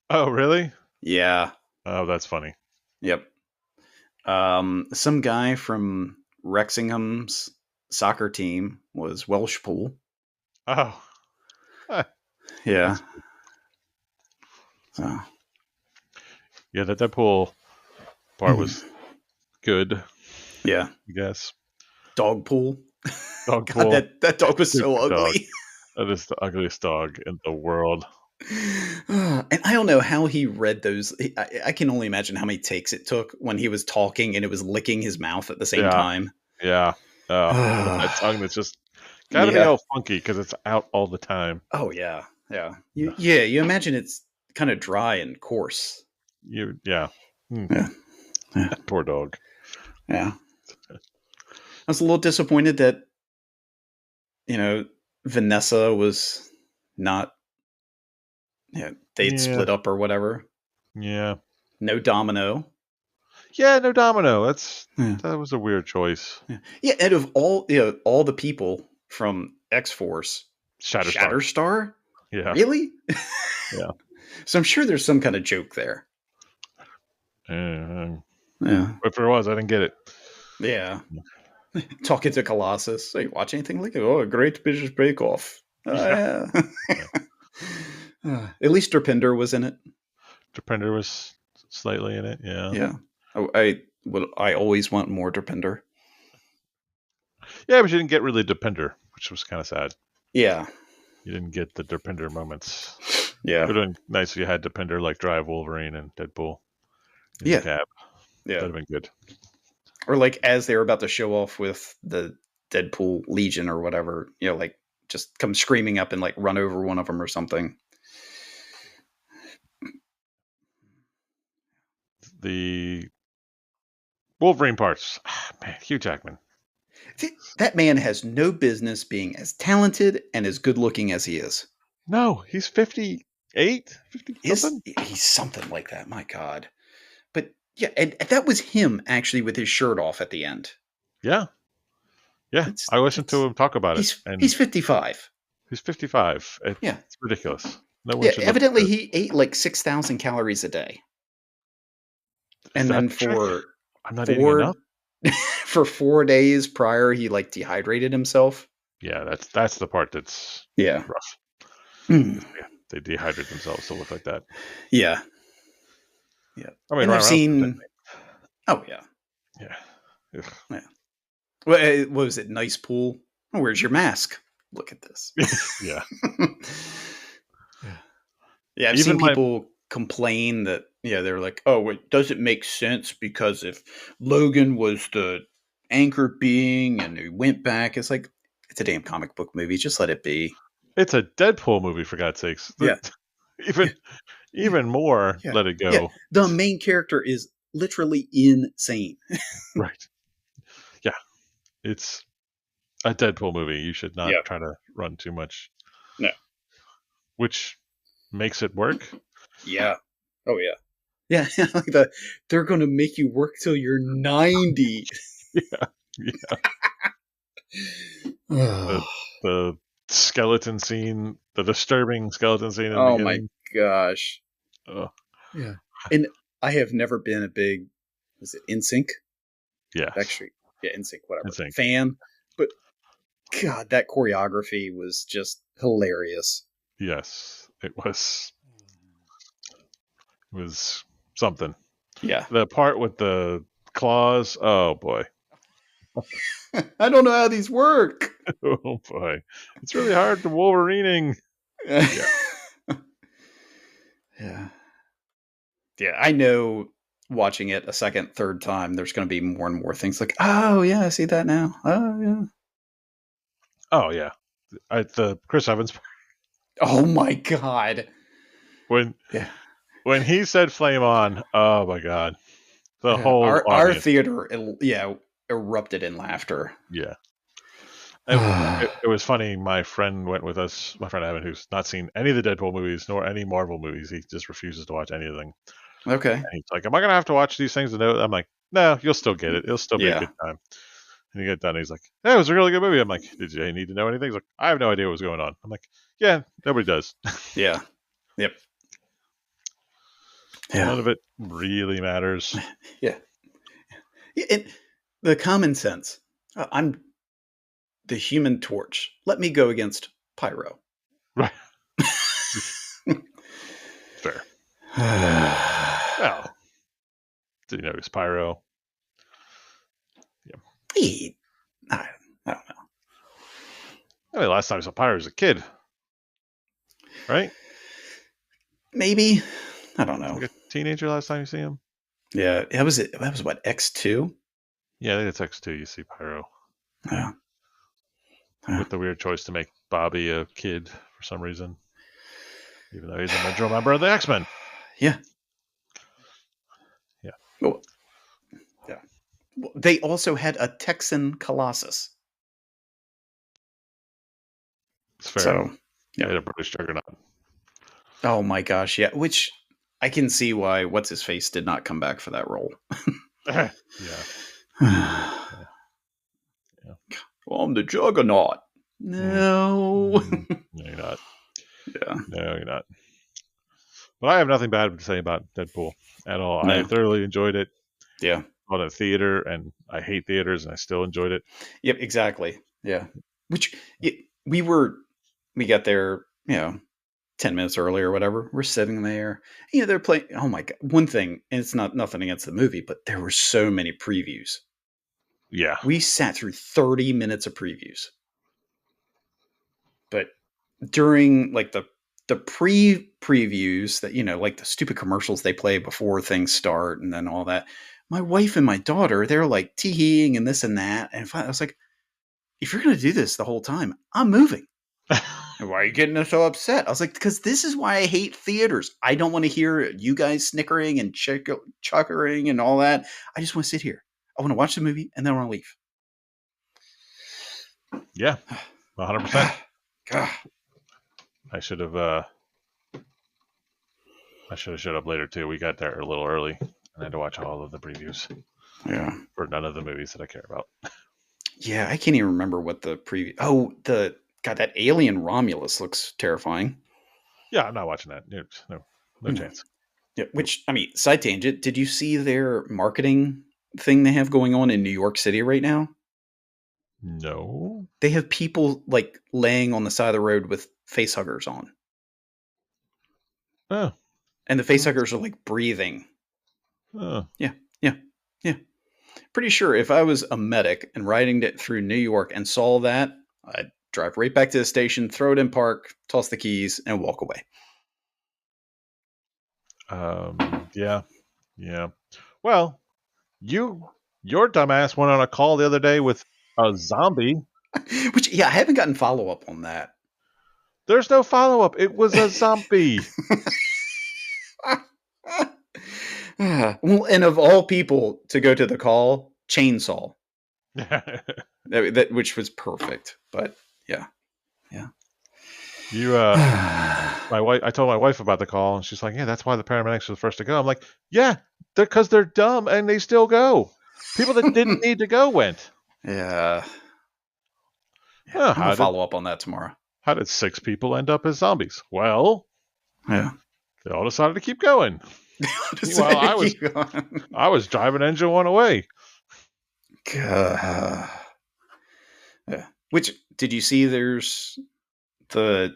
Oh, really? Yeah. Oh, that's funny. Yep. Some guy from Wrexingham's soccer team was Welsh Pool. Oh, Yeah. that's So, yeah. The Deadpool part was good, yeah. I guess. Dog Pool. Dog God, Pool. that dog was so Stupid dog. ugly. That is the ugliest dog in the world. And I don't know how he read those. I can only imagine how many takes it took when he was talking and it was licking his mouth at the same Yeah, time. yeah. With that tongue that's just gotta be Yeah. all funky because it's out all the time. Oh yeah. Yeah. You imagine it's kind of dry and coarse. Yeah. Hmm. Yeah. Yeah. Poor dog. Yeah. I was a little disappointed that, Vanessa was not, they'd Yeah, split up or whatever. yeah, No Domino. yeah. No Domino. Yeah. That was a weird choice. Yeah. Yeah. And of all the people from X Force, Shatterstar. Shatterstar? Yeah, Really? yeah. So I'm sure there's some kind of joke there. Uh, Yeah. if there was, I didn't get it. Yeah. Talking to Colossus. Hey, watch anything like it? Oh, a great British Bake Off. Oh, Yeah, yeah. yeah. At least Derpinder was in it. Depender was slightly in it. Yeah, Yeah. I always want more Derpinder. yeah, but you didn't get really Depender, which was kind of sad. Yeah. You didn't get the Depender moments. It Yeah. would have been nice if you had Depender like drive Wolverine and Deadpool in the Yeah. cab. Yeah. That'd have been good. Or like as they were about to show off with the Deadpool Legion or whatever, like just come screaming up and like run over one of them or something. The Wolverine parts, man, Hugh Jackman. That man has no business being as talented and as good looking as he is. No, he's 58, 50 something. He's something like that. My God. But yeah, and that was him actually with his shirt off at the end. Yeah, yeah. I listened to him talk about it, and He's 55. he's 55. Yeah. It's ridiculous. No one Yeah, should look evidently good. he ate like 6,000 calories a day. Is And that then the trick? for I'm not eating enough. 4 for 4 days prior he like dehydrated himself. Yeah, that's the part that's Yeah. rough. Mm. Yeah, they dehydrate themselves to look like that. Yeah. Yeah. I mean, And Ryan I've Reynolds seen Oh yeah. yeah. Ugh. Yeah. Well, what was it? Nice pool. Oh, where's your mask? Look at this. Yeah. Yeah, I've Even seen my people complain that Yeah, they're like, oh, it doesn't make sense because if Logan was the anchor being and he went back, it's like it's a damn comic book movie. Just let it be. It's a Deadpool movie, for God's sakes. Yeah, yeah, Even yeah, even more, yeah, let it yeah. go. The main character is literally insane. Right. Yeah. It's a Deadpool movie. You should not Yeah, try to run too much, no, which makes it work. yeah, oh yeah, yeah. Like they're going to make you work till you're 90. Yeah. Yeah. The, Oh the skeleton scene, the disturbing skeleton scene in the my beginning. gosh. Oh, Yeah, and I have never been a big, was it NSYNC? yes. Backstreet, yeah, NSYNC, whatever, Insane. fan. But God, that choreography was just hilarious. Yes. It was something. Yeah. The part with the claws, oh boy. I don't know how these work. Oh boy. It's really hard to Wolverining. Yeah. Yeah. Yeah, I know watching it a second, third time, there's going to be more and more things like, oh, yeah, I see that now. Oh, yeah. Oh yeah. The Chris Evans, Oh, my God. when Yeah. when he said flame on, oh my god. The Yeah. whole Our audience. theater, yeah, erupted in laughter. Yeah. It was funny. My friend went with us, my friend Evan, who's not seen any of the Deadpool movies nor any Marvel movies. He just refuses to watch anything. Okay. And he's like, am I going to have to watch these things to know? I'm like, no, you'll still get it. It'll still be a Yeah. good time. And you get done. And he's like, yeah, it was a really good movie. I'm like, did you need to know anything? He's like, I have no idea what was going on. I'm like, yeah, nobody does. Yeah. Yep. Yeah. None of it really matters. Yeah. Yeah, and the common sense. I'm the Human Torch. Let me go against Pyro. Right. Fair. Well, did you notice Pyro? Yeah. He, I don't know. I mean, last time I saw Pyro was a kid, right? Maybe, I don't know. Like a teenager last time you see him? Yeah, that was it. That was what, X2. Yeah, I think it's X2. You see Pyro. Yeah. Yeah. With the weird choice to make Bobby a kid for some reason, even though he's an original member of the X-Men. Yeah. Yeah. Well, yeah. Well, they also had a Texan Colossus. It's fair. So, They yeah. had a British juggernaut. Oh my gosh, yeah. Which I can see why what's his face did not come back for that role. Yeah. Yeah. Well, I'm the Juggernaut. No. No, you're not. Yeah. No, you're not. But I have nothing bad to say about Deadpool at all. I No. thoroughly enjoyed it. Yeah. On a theater, and I hate theaters, and I still enjoyed it. Yep. Exactly. Yeah. Which we got there, 10 minutes early or whatever. We're sitting there. They're playing. Oh my god! One thing, and it's not nothing against the movie, but there were so many previews. Yeah. We sat through 30 minutes of previews. But during like the previews that like the stupid commercials they play before things start and then all that, my wife and my daughter, they're like teeing and this and that, and I was like, if you're gonna do this the whole time, I'm moving. And why are you getting so upset? I was like, because this is why I hate theaters. I don't want to hear you guys snickering and chuckering and all that. I just want to sit here. I want to watch the movie and then I want to leave. Yeah. 100%. God. I should have showed up later too. We got there a little early and I had to watch all of the previews. Yeah. For none of the movies that I care about. Yeah, I can't even remember what the preview. Oh, that alien Romulus looks terrifying. Yeah, I'm not watching that. No chance. Yeah, which, I mean, side tangent, did you see their marketing thing they have going on in New York City right now? No. They have people like laying on the side of the road with face huggers on. Oh. And the face huggers are like breathing. Oh. Yeah. Pretty sure if I was a medic and riding it through New York and saw that, I'd drive right back to the station, throw it in park, toss the keys, and walk away. Yeah. Yeah. Well, your dumbass went on a call the other day with a zombie. Which, yeah, I haven't gotten follow up on that. There's no follow up. It was a zombie. Well, and of all people to go to the call, chainsaw, which was perfect. But yeah, yeah. You my wife. I told my wife about the call, and she's like, "Yeah, that's why the paramedics were the first to go." I'm like, "Yeah, because they're dumb and they still go. People that didn't need to go went." Yeah, yeah. Huh, I'm gonna follow up on that tomorrow. how did 6 people end up as zombies? Well, Yeah. they all decided to keep going. Meanwhile, I was driving engine one away. Yeah. Which did you see? There's the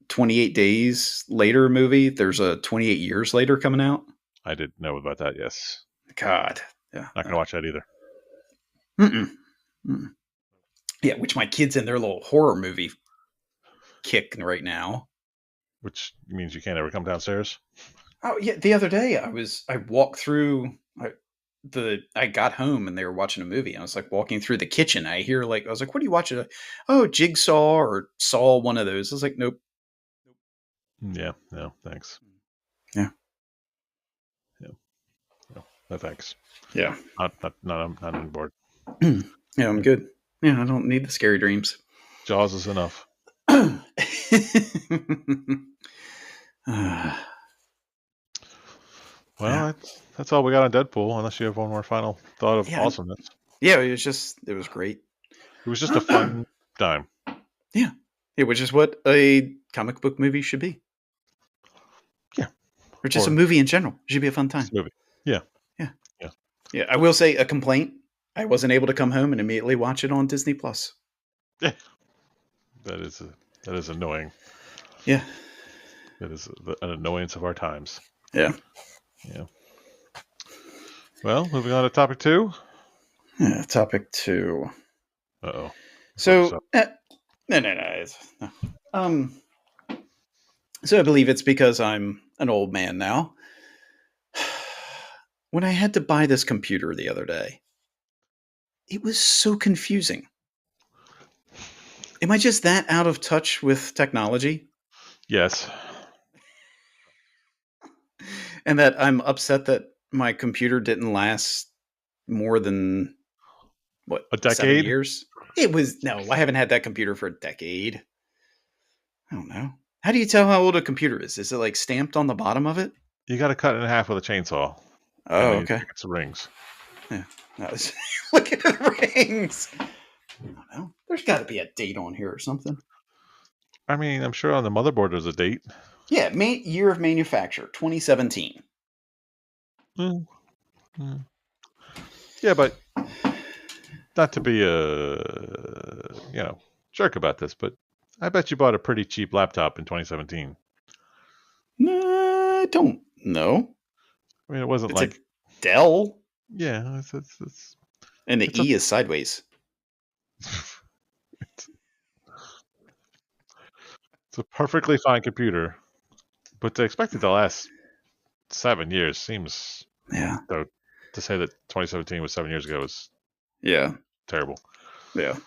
28 Days Later movie. There's a 28 Years Later coming out. I didn't know about that. Yes, God. Yeah. not gonna watch that either. Mm-mm. Mm-mm. Yeah, which my kids in their little horror movie kick right now. Which means you can't ever come downstairs. Oh yeah, the other day I walked through I got home and they were watching a movie. I was like walking through the kitchen. I hear I was like, "What are you watching?" Oh, Jigsaw or Saw, one of those. I was like, "Nope." Yeah, no, thanks. Yeah. Yeah, no thanks. Yeah. Not on board. Yeah, I'm good. Yeah, I don't need the scary dreams. Jaws is enough. Well, Yeah. that's all we got on Deadpool. Unless you have one more final thought of Yeah. awesomeness. Yeah, it was great. It was just a fun time. Yeah. Yeah, which is what a comic book movie should be. Yeah. Or just a Or movie in general. It should be a fun time. this movie. Yeah. Yeah. Yeah. Yeah. I will say a complaint. I wasn't able to come home and immediately watch it on Disney Plus. Yeah. That is annoying. Yeah. That is an annoyance of our times. Yeah. Yeah. Well, moving on to topic 2. Yeah, topic 2. Uh-oh. So, no. Um, so I believe it's because I'm an old man now. When I had to buy this computer the other day, it was so confusing. Am I just that out of touch with technology? Yes. And that I'm upset that my computer didn't last more than, what, A 7 decade? years? No, I haven't had that computer for a decade. I don't know. How do you tell how old a computer is? Is it stamped on the bottom of it? You got to cut it in half with a chainsaw. Oh, And then you okay. get some rings. Yeah. Look at the rings. I don't know. There's got to be a date on here or something. I mean, I'm sure on the motherboard there's a date. Yeah, year of manufacture, 2017. Mm. Yeah, but not to be a jerk about this, but I bet you bought a pretty cheap laptop in 2017. I don't know. I mean, it wasn't It's a like Dell, yeah, and the it's a E is sideways. it's a perfectly fine computer, but to expect it to last 7 years seems Yeah. though to say that 2017 was 7 years ago is Yeah. terrible. Yeah.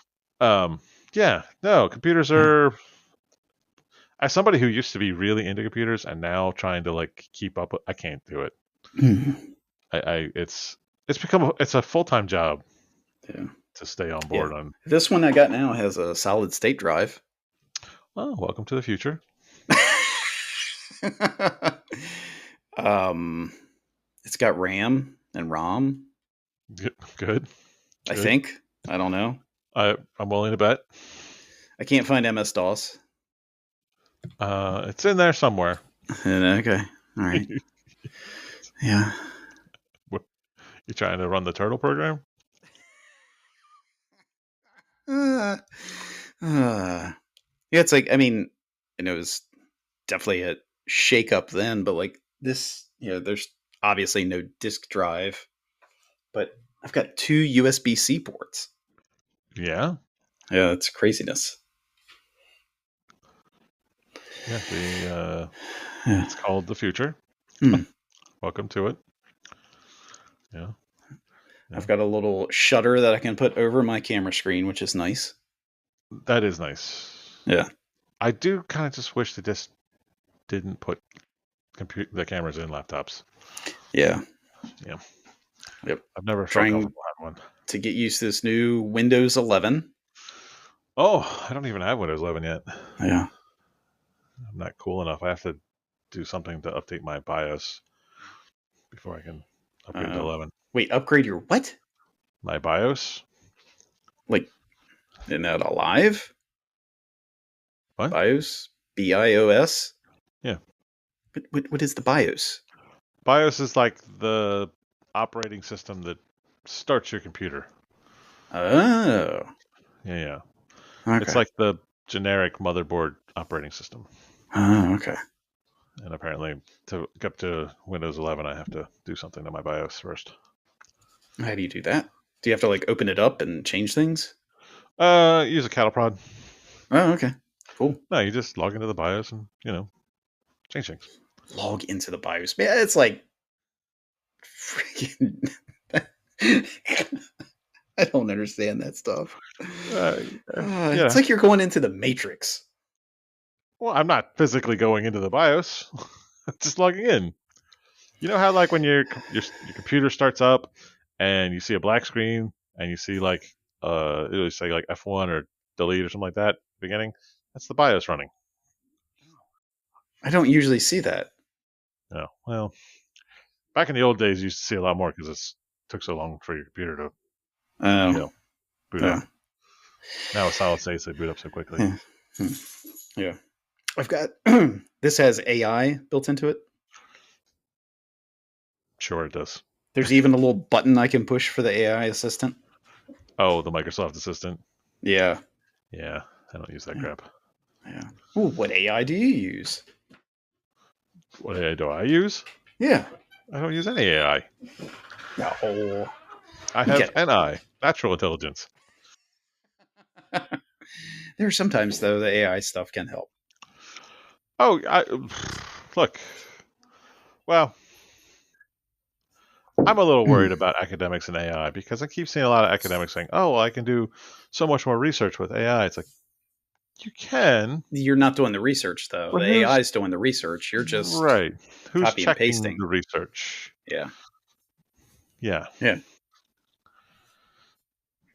Yeah, no, computers are. As somebody who used to be really into computers and now trying to keep up, I can't do it. It's become it's a full-time job. Yeah. To stay on board on. This one I got now has a solid state drive. Oh, welcome to the future. It's got RAM and ROM. Good. I think. I don't know. I'm willing to bet. I can't find MS DOS. It's in there somewhere. Okay. All right. Yeah. You trying to run the turtle program? Yeah, it's I mean, and it was definitely a shake up then, but this, there's obviously no disk drive, but I've got 2 USB-C ports. Yeah. Yeah, it's craziness. Yeah, it's called the future. welcome to it. Yeah. I've got a little shutter that I can put over my camera screen, which is nice. That is nice. Yeah. I do kind of just wish they just didn't put the cameras in laptops. Yeah. Yeah. Yep. I've never felt Trying comfortable having one. to get used to this new Windows 11. Oh, I don't even have Windows 11 yet. Yeah. I'm not cool enough. I have to do something to update my BIOS before I can upgrade to 11. Wait, upgrade your what? My BIOS? Like, isn't that alive? What? BIOS? BIOS? Yeah. What is the BIOS? BIOS is like the operating system that starts your computer. Oh. Yeah. Okay. It's like the generic motherboard operating system. Oh, okay. And apparently, to get up to Windows 11, I have to do something to my BIOS first. How do you do that? Do you have to like open it up and change things? Use a cattle prod. Oh, okay. Cool. No, you just log into the BIOS and, change things. Log into the BIOS. Man, it's like freaking. I don't understand that stuff. It's like you're going into the Matrix. Well, I'm not physically going into the BIOS. Just logging in. You know how like when your computer starts up and you see a black screen and you see like it'll say like F1 or delete or something like that at the beginning? That's the BIOS running. I don't usually see that. Oh, well, back in the old days you used to see a lot more because it took so long for your computer to boot up. Now with solid states they boot up so quickly. Yeah. I've got this has AI built into it. Sure it does. There's even a little button I can push for the AI assistant. Oh, the Microsoft Assistant. Yeah. Yeah, I don't use that crap. Yeah. Ooh, what AI do you use? What AI do I use? Yeah. I don't use any AI. No. I have NI, natural intelligence. There are sometimes though the AI stuff can help. Oh, look. Well, I'm a little worried about academics and AI because I keep seeing a lot of academics saying, "Oh, well, I can do so much more research with AI." It's like you can. You're not doing the research though. The AI is doing the research. You're just right. Who's copy and checking pasting the research? Yeah. Yeah. Yeah.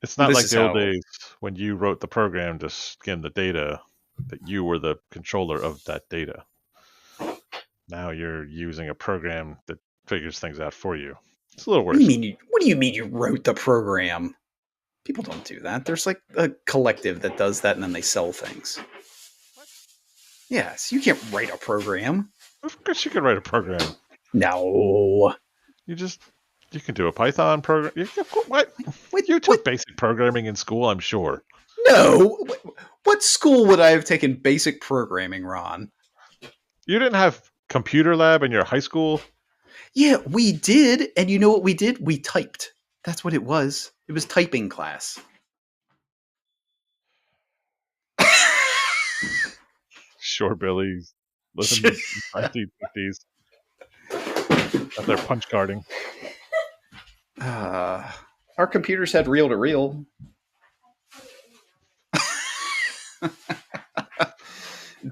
It's not like the old days when you wrote the program to skim the data, that you were the controller of that data. Now you're using a program that figures things out for you. It's a little worse. What do you mean you wrote the program? People don't do that. There's like a collective that does that and then they sell things. What? Yes, you can't write a program. Of course you can write a program. No. You can do a Python program. You took basic programming in school, I'm sure. No. What school would I have taken basic programming, Ron? You didn't have computer lab in your high school? Yeah, we did. And you know what we did? We typed. That's what it was. It was typing class. Sure, Billy. Listen to 1950s. Out there punch carding. Our computers had reel to reel.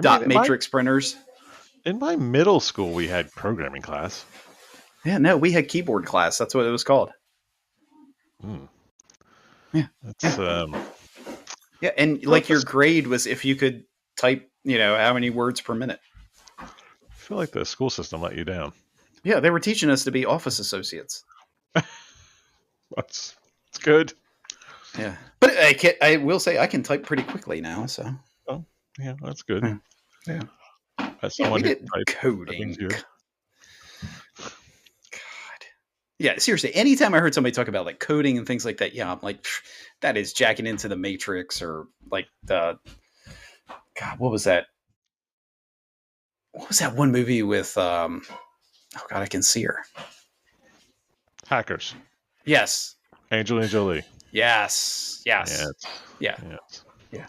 Dot matrix printers. In my middle school, we had programming class. Yeah, no, we had keyboard class. That's what it was called. Yeah. That's, yeah, and like your grade was if you could type, how many words per minute. I feel like the school system let you down. Yeah, they were teaching us to be office associates. That's good. Yeah, but I will say I can type pretty quickly now. So. Oh, yeah, that's good. Yeah. As someone we did coding. God. Yeah, seriously. Anytime I heard somebody talk about like coding and things like that, yeah, I'm like, that is jacking into the Matrix or like the. God, what was that? What was that one movie with? Oh God, I can see her. Hackers. Yes. Angelina Jolie. Yes. Yes. Yeah. Yes. Yeah.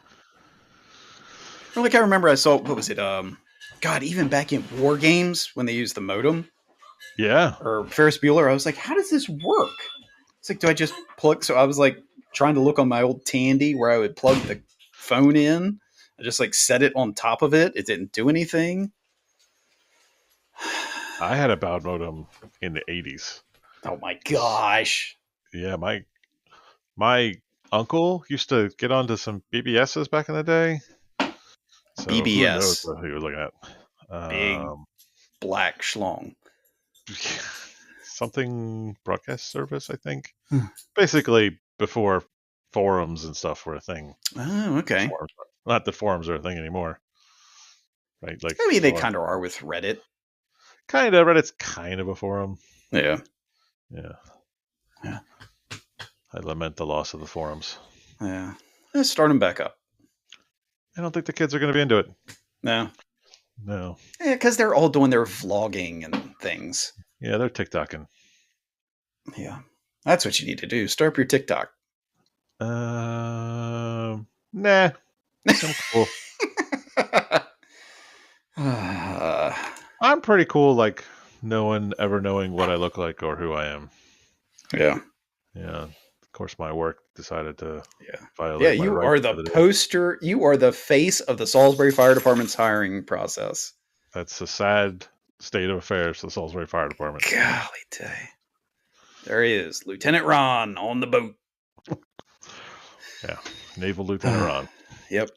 Like I remember I saw, what was it? God, even back in War Games when they used the modem. Yeah. or Ferris Bueller. I was like, how does this work? It's like, do I just plug? So I was like trying to look on my old Tandy where I would plug the phone in. I just like set it on top of it. It didn't do anything. I had a baud modem in the 80s. Oh my gosh. Yeah, my uncle used to get onto some BBSs back in the day. So who knows BBS. what he was looking at? Big Um, black schlong. something broadcast service, I think. Hmm. Basically, before forums and stuff were a thing. Oh, okay. Forums, not that forums are a thing anymore, right? Like I mean, they forums, kind of are with Reddit. kind of. Reddit's kind of a forum. Yeah. Yeah. Yeah. I lament the loss of the forums. Yeah. Let's start them back up. I don't think the kids are going to be into it. No. No. Yeah, because they're all doing their vlogging and things. Yeah, they're TikToking. Yeah. That's what you need to do. Start up your TikTok. Nah. I'm cool. I'm pretty cool, like no one ever knowing what I look like or who I am. Yeah. Yeah. Of course, my work decided to violate Yeah, my you rights are the for the day. poster. You are the face of the Salisbury Fire Department's hiring process. That's a sad state of affairs for the Salisbury Fire Department. Golly day. There he is, Lieutenant Ron on the boat. Yeah, Naval Lieutenant Ron. Yep.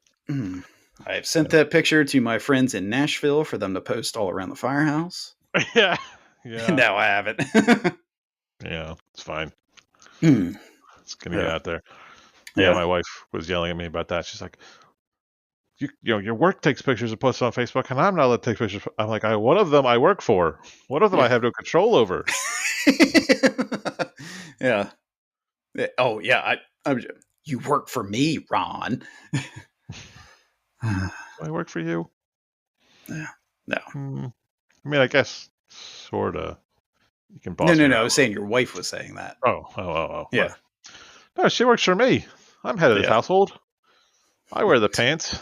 I have sent that picture to my friends in Nashville for them to post all around the firehouse. Yeah. And now I have it. Yeah, it's fine. Hmm. It's going to get out there. Yeah. My wife was yelling at me about that. She's like, you know, your work takes pictures and posts on Facebook, and I'm not allowed to take pictures. I'm like, one of them I work for. One of them I have no control over. Yeah. Oh, yeah. You work for me, Ron. I work for you? Yeah. No. I mean, I guess, sort of. You can boss No. me I was saying your wife was saying that. Oh. Yeah. No, she works for me. I'm head of this household. I wear the pants.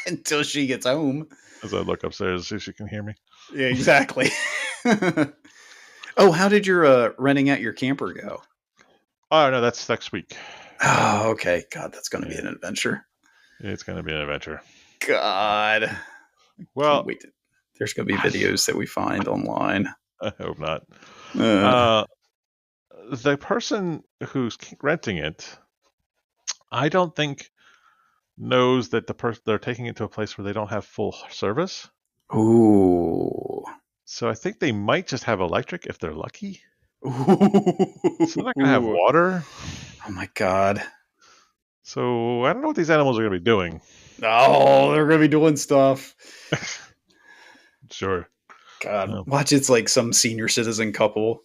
Until she gets home. As I look upstairs to see if she can hear me. Yeah, exactly. Oh, how did your renting out your camper go? Oh, no, that's next week. Oh, okay. God, that's going to be an adventure. It's going to be an adventure. God. Well, can't wait there's going to be videos that we find online. I hope not. The person who's renting it, I don't think knows that they're taking it to a place where they don't have full service. Ooh. So I think they might just have electric if they're lucky. Ooh. So they're not going to have water. Oh my God. So I don't know what these animals are going to be doing. Oh, they're going to be doing stuff. Sure. God, watch it's like some senior citizen couple.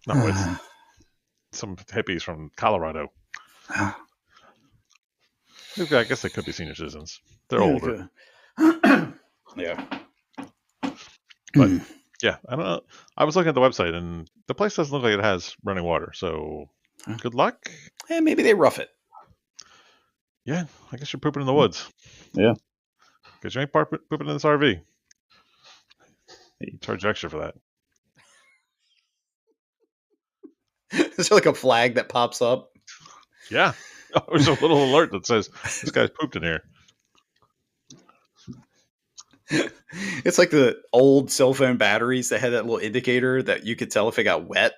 No, it's some hippies from Colorado. I guess they could be senior citizens. They're older. Yeah. But yeah, I don't know. I was looking at the website and the place doesn't look like it has running water. So good luck. Yeah, maybe they rough it. Yeah, I guess you're pooping in the woods. Yeah. Because you ain't pooping in this RV. You charge extra for that. Is there like a flag that pops up? Yeah. There's a little alert that says, this guy's pooped in here. It's like the old cell phone batteries that had that little indicator that you could tell if it got wet.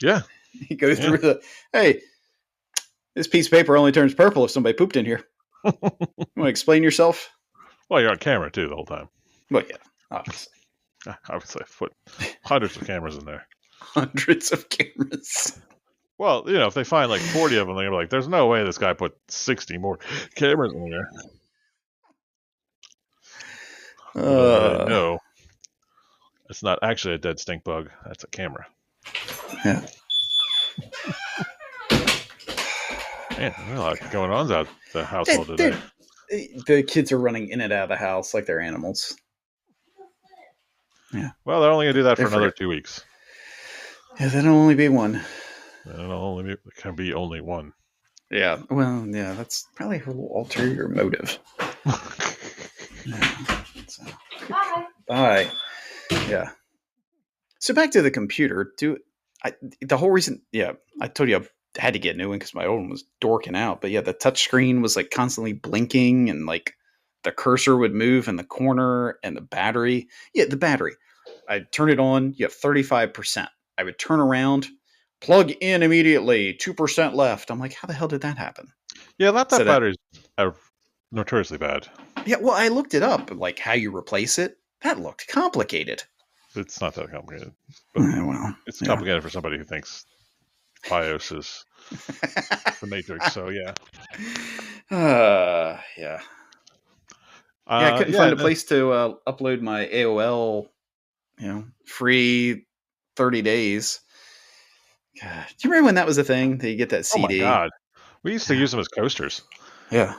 Yeah. You go through hey, this piece of paper only turns purple if somebody pooped in here. You want to explain yourself? Well, you're on camera too the whole time. Well, yeah, obviously. Obviously, put hundreds of cameras in there. Hundreds of cameras. Well, you know, if they find like 40 of them, they're like, there's no way this guy put 60 more cameras in there. No, it's not actually a dead stink bug. That's a camera. Yeah. Man, there's a lot going on out the household today. The kids are running in and out of the house like they're animals. Yeah. Well, they're only going to do that for another 2 weeks. Yeah, that'll only be one. It can be only one. Yeah. Well, yeah, that's probably her little ulterior motive. Yeah. So. Bye. Yeah. So back to the computer. The whole reason? Yeah, I told you I had to get a new one because my old one was dorking out. But yeah, the touch screen was like constantly blinking, and like the cursor would move in the corner, and the battery. Yeah, the battery. I'd turn it on. You have 35%. I would turn around, plug in immediately. 2% left. I'm like, how the hell did that happen? Yeah, So laptop that batteries are notoriously bad. yeah, well, I looked it up, like how you replace it. That looked complicated. It's not that complicated, but Well, it's yeah. complicated for somebody who thinks BIOS is the Matrix. So yeah, Yeah. Yeah, I couldn't yeah. find a place to upload my AOL, free 30 days. God. Do you remember when that was a thing that you get that Oh my CD? god, we used to use them as coasters. Yeah.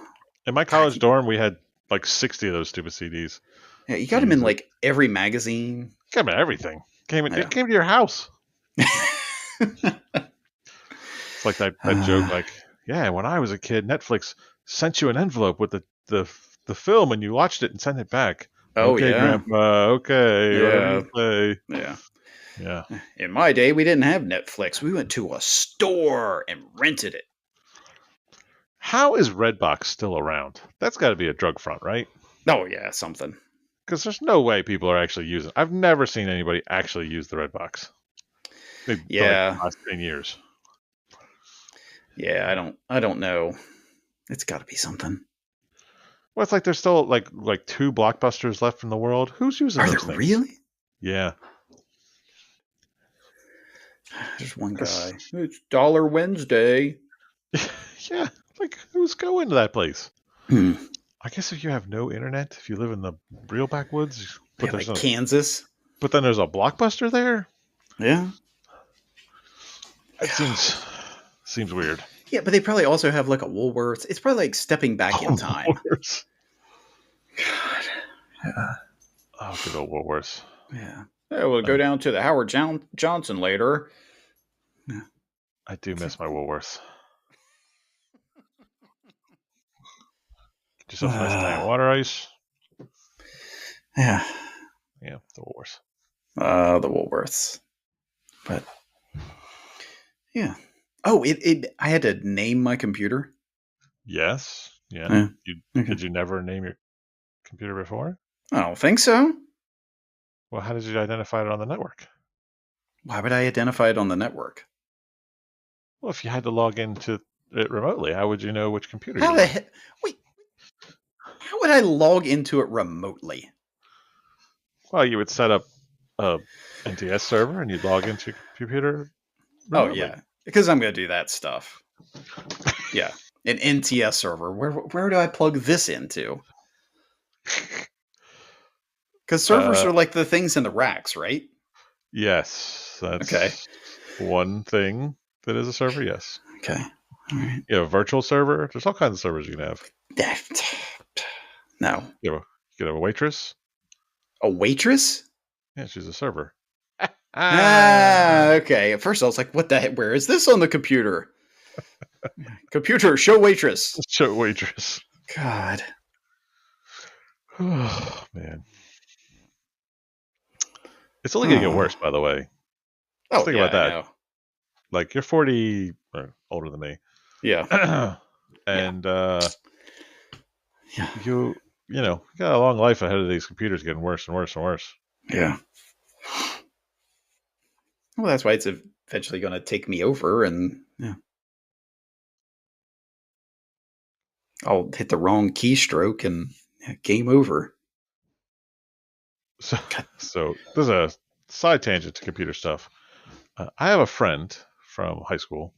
In my God, college dorm, we had like 60 of those stupid CDs yeah, you to got them in use it. like every magazine. Came in everything. Yeah. It came to your house. It's like that joke, like, yeah, when I was a kid, Netflix sent you an envelope with the film, and you watched it and sent it back. Oh, Okay, yeah. Grandpa. Okay, whatever Yeah. you say. Yeah. Yeah. In my day, we didn't have Netflix. We went to a store and rented it. How is Redbox still around? That's got to be a drug front, right? Oh, yeah, something. Because there's no way people are actually using. I've never seen anybody actually use the Redbox. Maybe for like the Yeah. last 10 years. Yeah, I don't know. It's got to be something. Well, it's like there's still like two blockbusters left in the world. Who's using Are there those things? really? Yeah. There's one 'Cause- guy. It's Dollar Wednesday. yeah. Like who's going to that place? Hmm. I guess if you have no internet, if you live in the real backwoods, Yeah, like Kansas. but then there's a blockbuster there. Yeah. It seems weird. Yeah, but they probably also have like a Woolworths. It's probably like stepping back in time. Woolworths. God. Yeah. Oh, good old Woolworths. Yeah. We'll go down to the Howard Johnson later. Yeah. I do miss my Woolworths. Get yourself a nice thing of water ice. Yeah. Yeah, the Woolworths. The Woolworths. But yeah. Oh, I had to name my computer. Yes. Yeah. Yeah. Did you never name your computer before? I don't think so. Well, how did you identify it on the network? Why would I identify it on the network? Well, if you had to log into it remotely, how would you know which computer How you're the on? heck? Wait, how would I log into it remotely? Well, you would set up a NTS server and you'd log into your computer Oh, remotely. yeah, because I'm going to do that stuff. Yeah, an NTS server. Where do I plug this into? Because servers are like the things in the racks, right? Yes, that's Okay. one thing that is a server. Yes. Okay. All right. You have a virtual server. There's all kinds of servers you can have. No. You can have a waitress. A waitress? Yeah, she's a server. Okay. At first I was like, what the heck? Where is this on the computer? Computer, show waitress. Show waitress. God. Oh, man. It's only going to get worse, by the way. Oh, think yeah, about that. I know. Like, you're 40, or older than me. Yeah. And Yeah. you got a long life ahead of these computers getting worse and worse and worse. Yeah. Well, that's why it's eventually going to take me over, and yeah, I'll hit the wrong keystroke and game over. So there's a side tangent to computer stuff. I have a friend from high school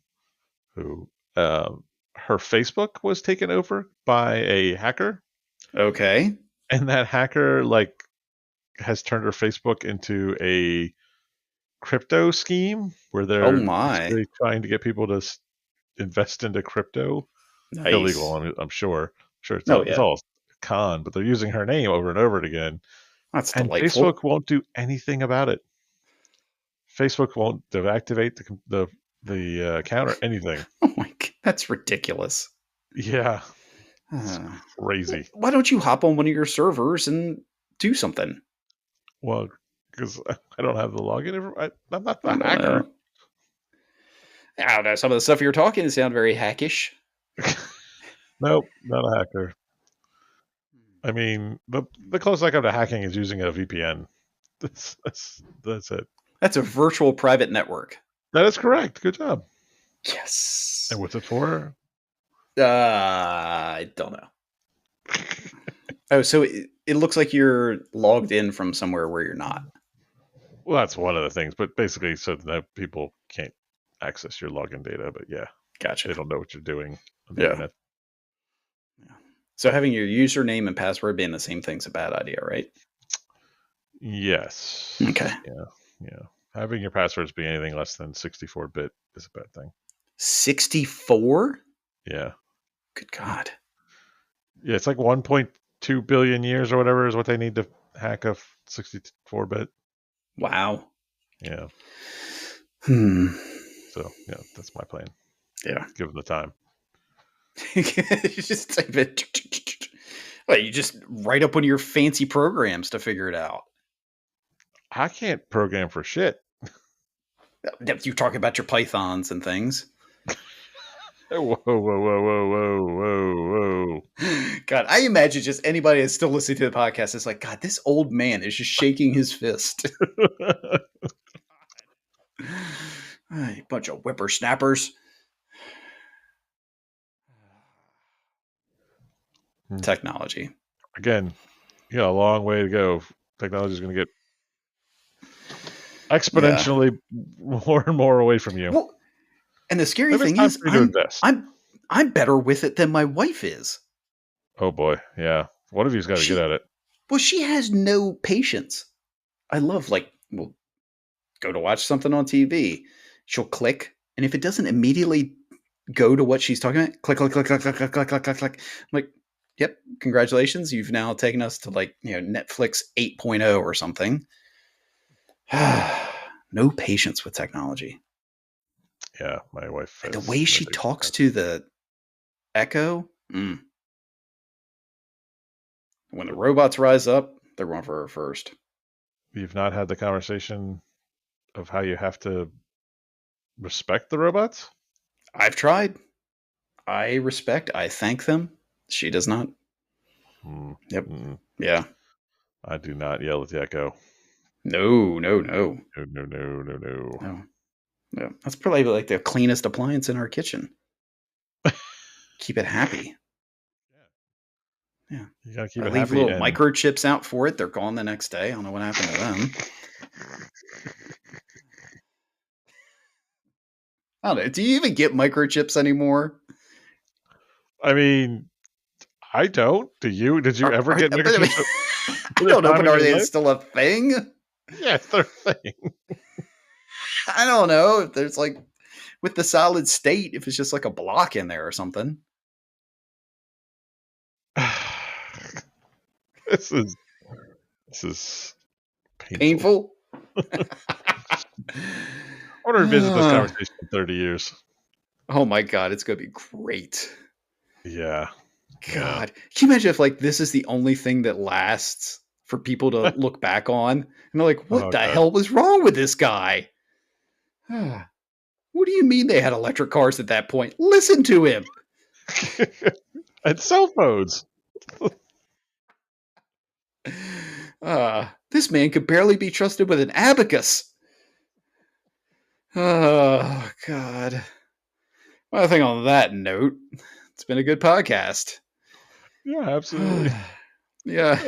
who her Facebook was taken over by a hacker, Okay. and that hacker has turned her Facebook into a crypto scheme where Oh they're my. basically trying to get people to invest into crypto. Nice. Illegal, I'm sure. It's Oh, it's yeah. all a con, but they're using her name over and over again. That's And delightful. Facebook won't do anything about it. Facebook won't deactivate the account or anything. Oh my God. That's ridiculous. Yeah, it's crazy. Why don't you hop on one of your servers and do something? Well, because I don't have the login. I'm not the I don't hacker. know. I don't know. Some of the stuff you're talking sound very hackish. Nope, not a hacker. I mean, the closest I come to hacking is using a VPN. That's it. That's a virtual private network. That is correct. Good job. Yes. And what's it for? I don't know. Oh, so it looks like you're logged in from somewhere where you're not. Well, that's one of the things, but basically so that people can't access your login data. But yeah, Gotcha. they don't know what you're doing on the Yeah. internet. Yeah. So having your username and password being the same thing's a bad idea, right? Yes. Okay. Yeah. Having your passwords be anything less than 64-bit is a bad thing. 64? Yeah. Good God. Yeah, it's like 1.2 billion years or whatever is what they need to hack a 64-bit. Wow. Yeah. So, yeah, that's my plan. Yeah. Give them the time. You just type it. Well, you just write up one of your fancy programs to figure it out. I can't program for shit. You talk about your Pythons and things. Whoa. God, I imagine just anybody that's still listening to the podcast is like, God, this old man is just shaking his fist. A bunch of whippersnappers. Technology. Again, you got a long way to go. Technology is going to get exponentially more and more away from you. Well, and the scary Maybe it's thing time is, for you to invest. I'm better with it than my wife is. Oh boy, yeah. One of you's got to get at it. Well, she has no patience. I love we'll go to watch something on TV. She'll click, and if it doesn't immediately go to what she's talking about, click. I'm like, yep, congratulations. You've now taken us to Netflix 8.0 or something. No patience with technology. Yeah, my wife has The way she talks to the Echo. When the robots rise up, they're going for her first. You've not had the conversation of how you have to respect the robots? I've tried. I thank them. She does not. Yep. Yeah. I do not yell at the Echo. No. No. Yeah. That's probably like the cleanest appliance in our kitchen. Keep it happy. Yeah. You gotta keep I it leave happy. little And microchips out for it. They're gone the next day. I don't know what happened to them. I don't know. Do you even get microchips anymore? I mean, I don't. Do you? Did you ever get microchips? I don't know, but are they life? still a thing? Yes, they're a thing. I don't know if there's with the solid state, if it's just like a block in there or something. This is Painful? I want to revisit this conversation in 30 years. Oh my God, it's going to be great. Yeah. God. Can you imagine if this is the only thing that lasts for people to look back on? And they're like, what the hell was wrong with this guy? What do you mean they had electric cars at that point? Listen to him. And cell phones. This man could barely be trusted with an abacus. Oh, God. Well, I think on that note, it's been a good podcast. Yeah, absolutely. Yeah.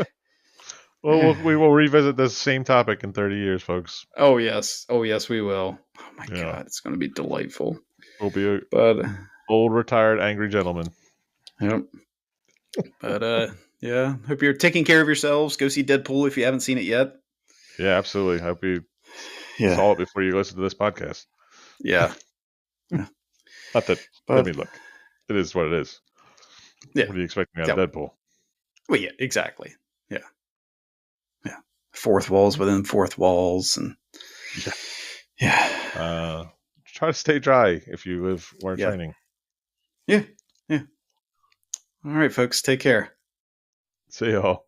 Well, we will revisit this same topic in 30 years, folks. Oh, yes. Oh, yes, we will. Oh, my God. It's going to be delightful. We'll be old, retired, angry gentlemen. Yep. But, yeah. Hope you're taking care of yourselves. Go see Deadpool if you haven't seen it yet. Yeah, absolutely. Hope you saw it before you listen to this podcast. Yeah. Not that, I mean, look, it is what it is. Yeah. What are you expecting out of Deadpool? Well, yeah, exactly. Yeah. Yeah. Fourth walls within fourth walls. And yeah. Try to stay dry if you live where it's raining. Yeah. Yeah. All right, folks. Take care. See y'all.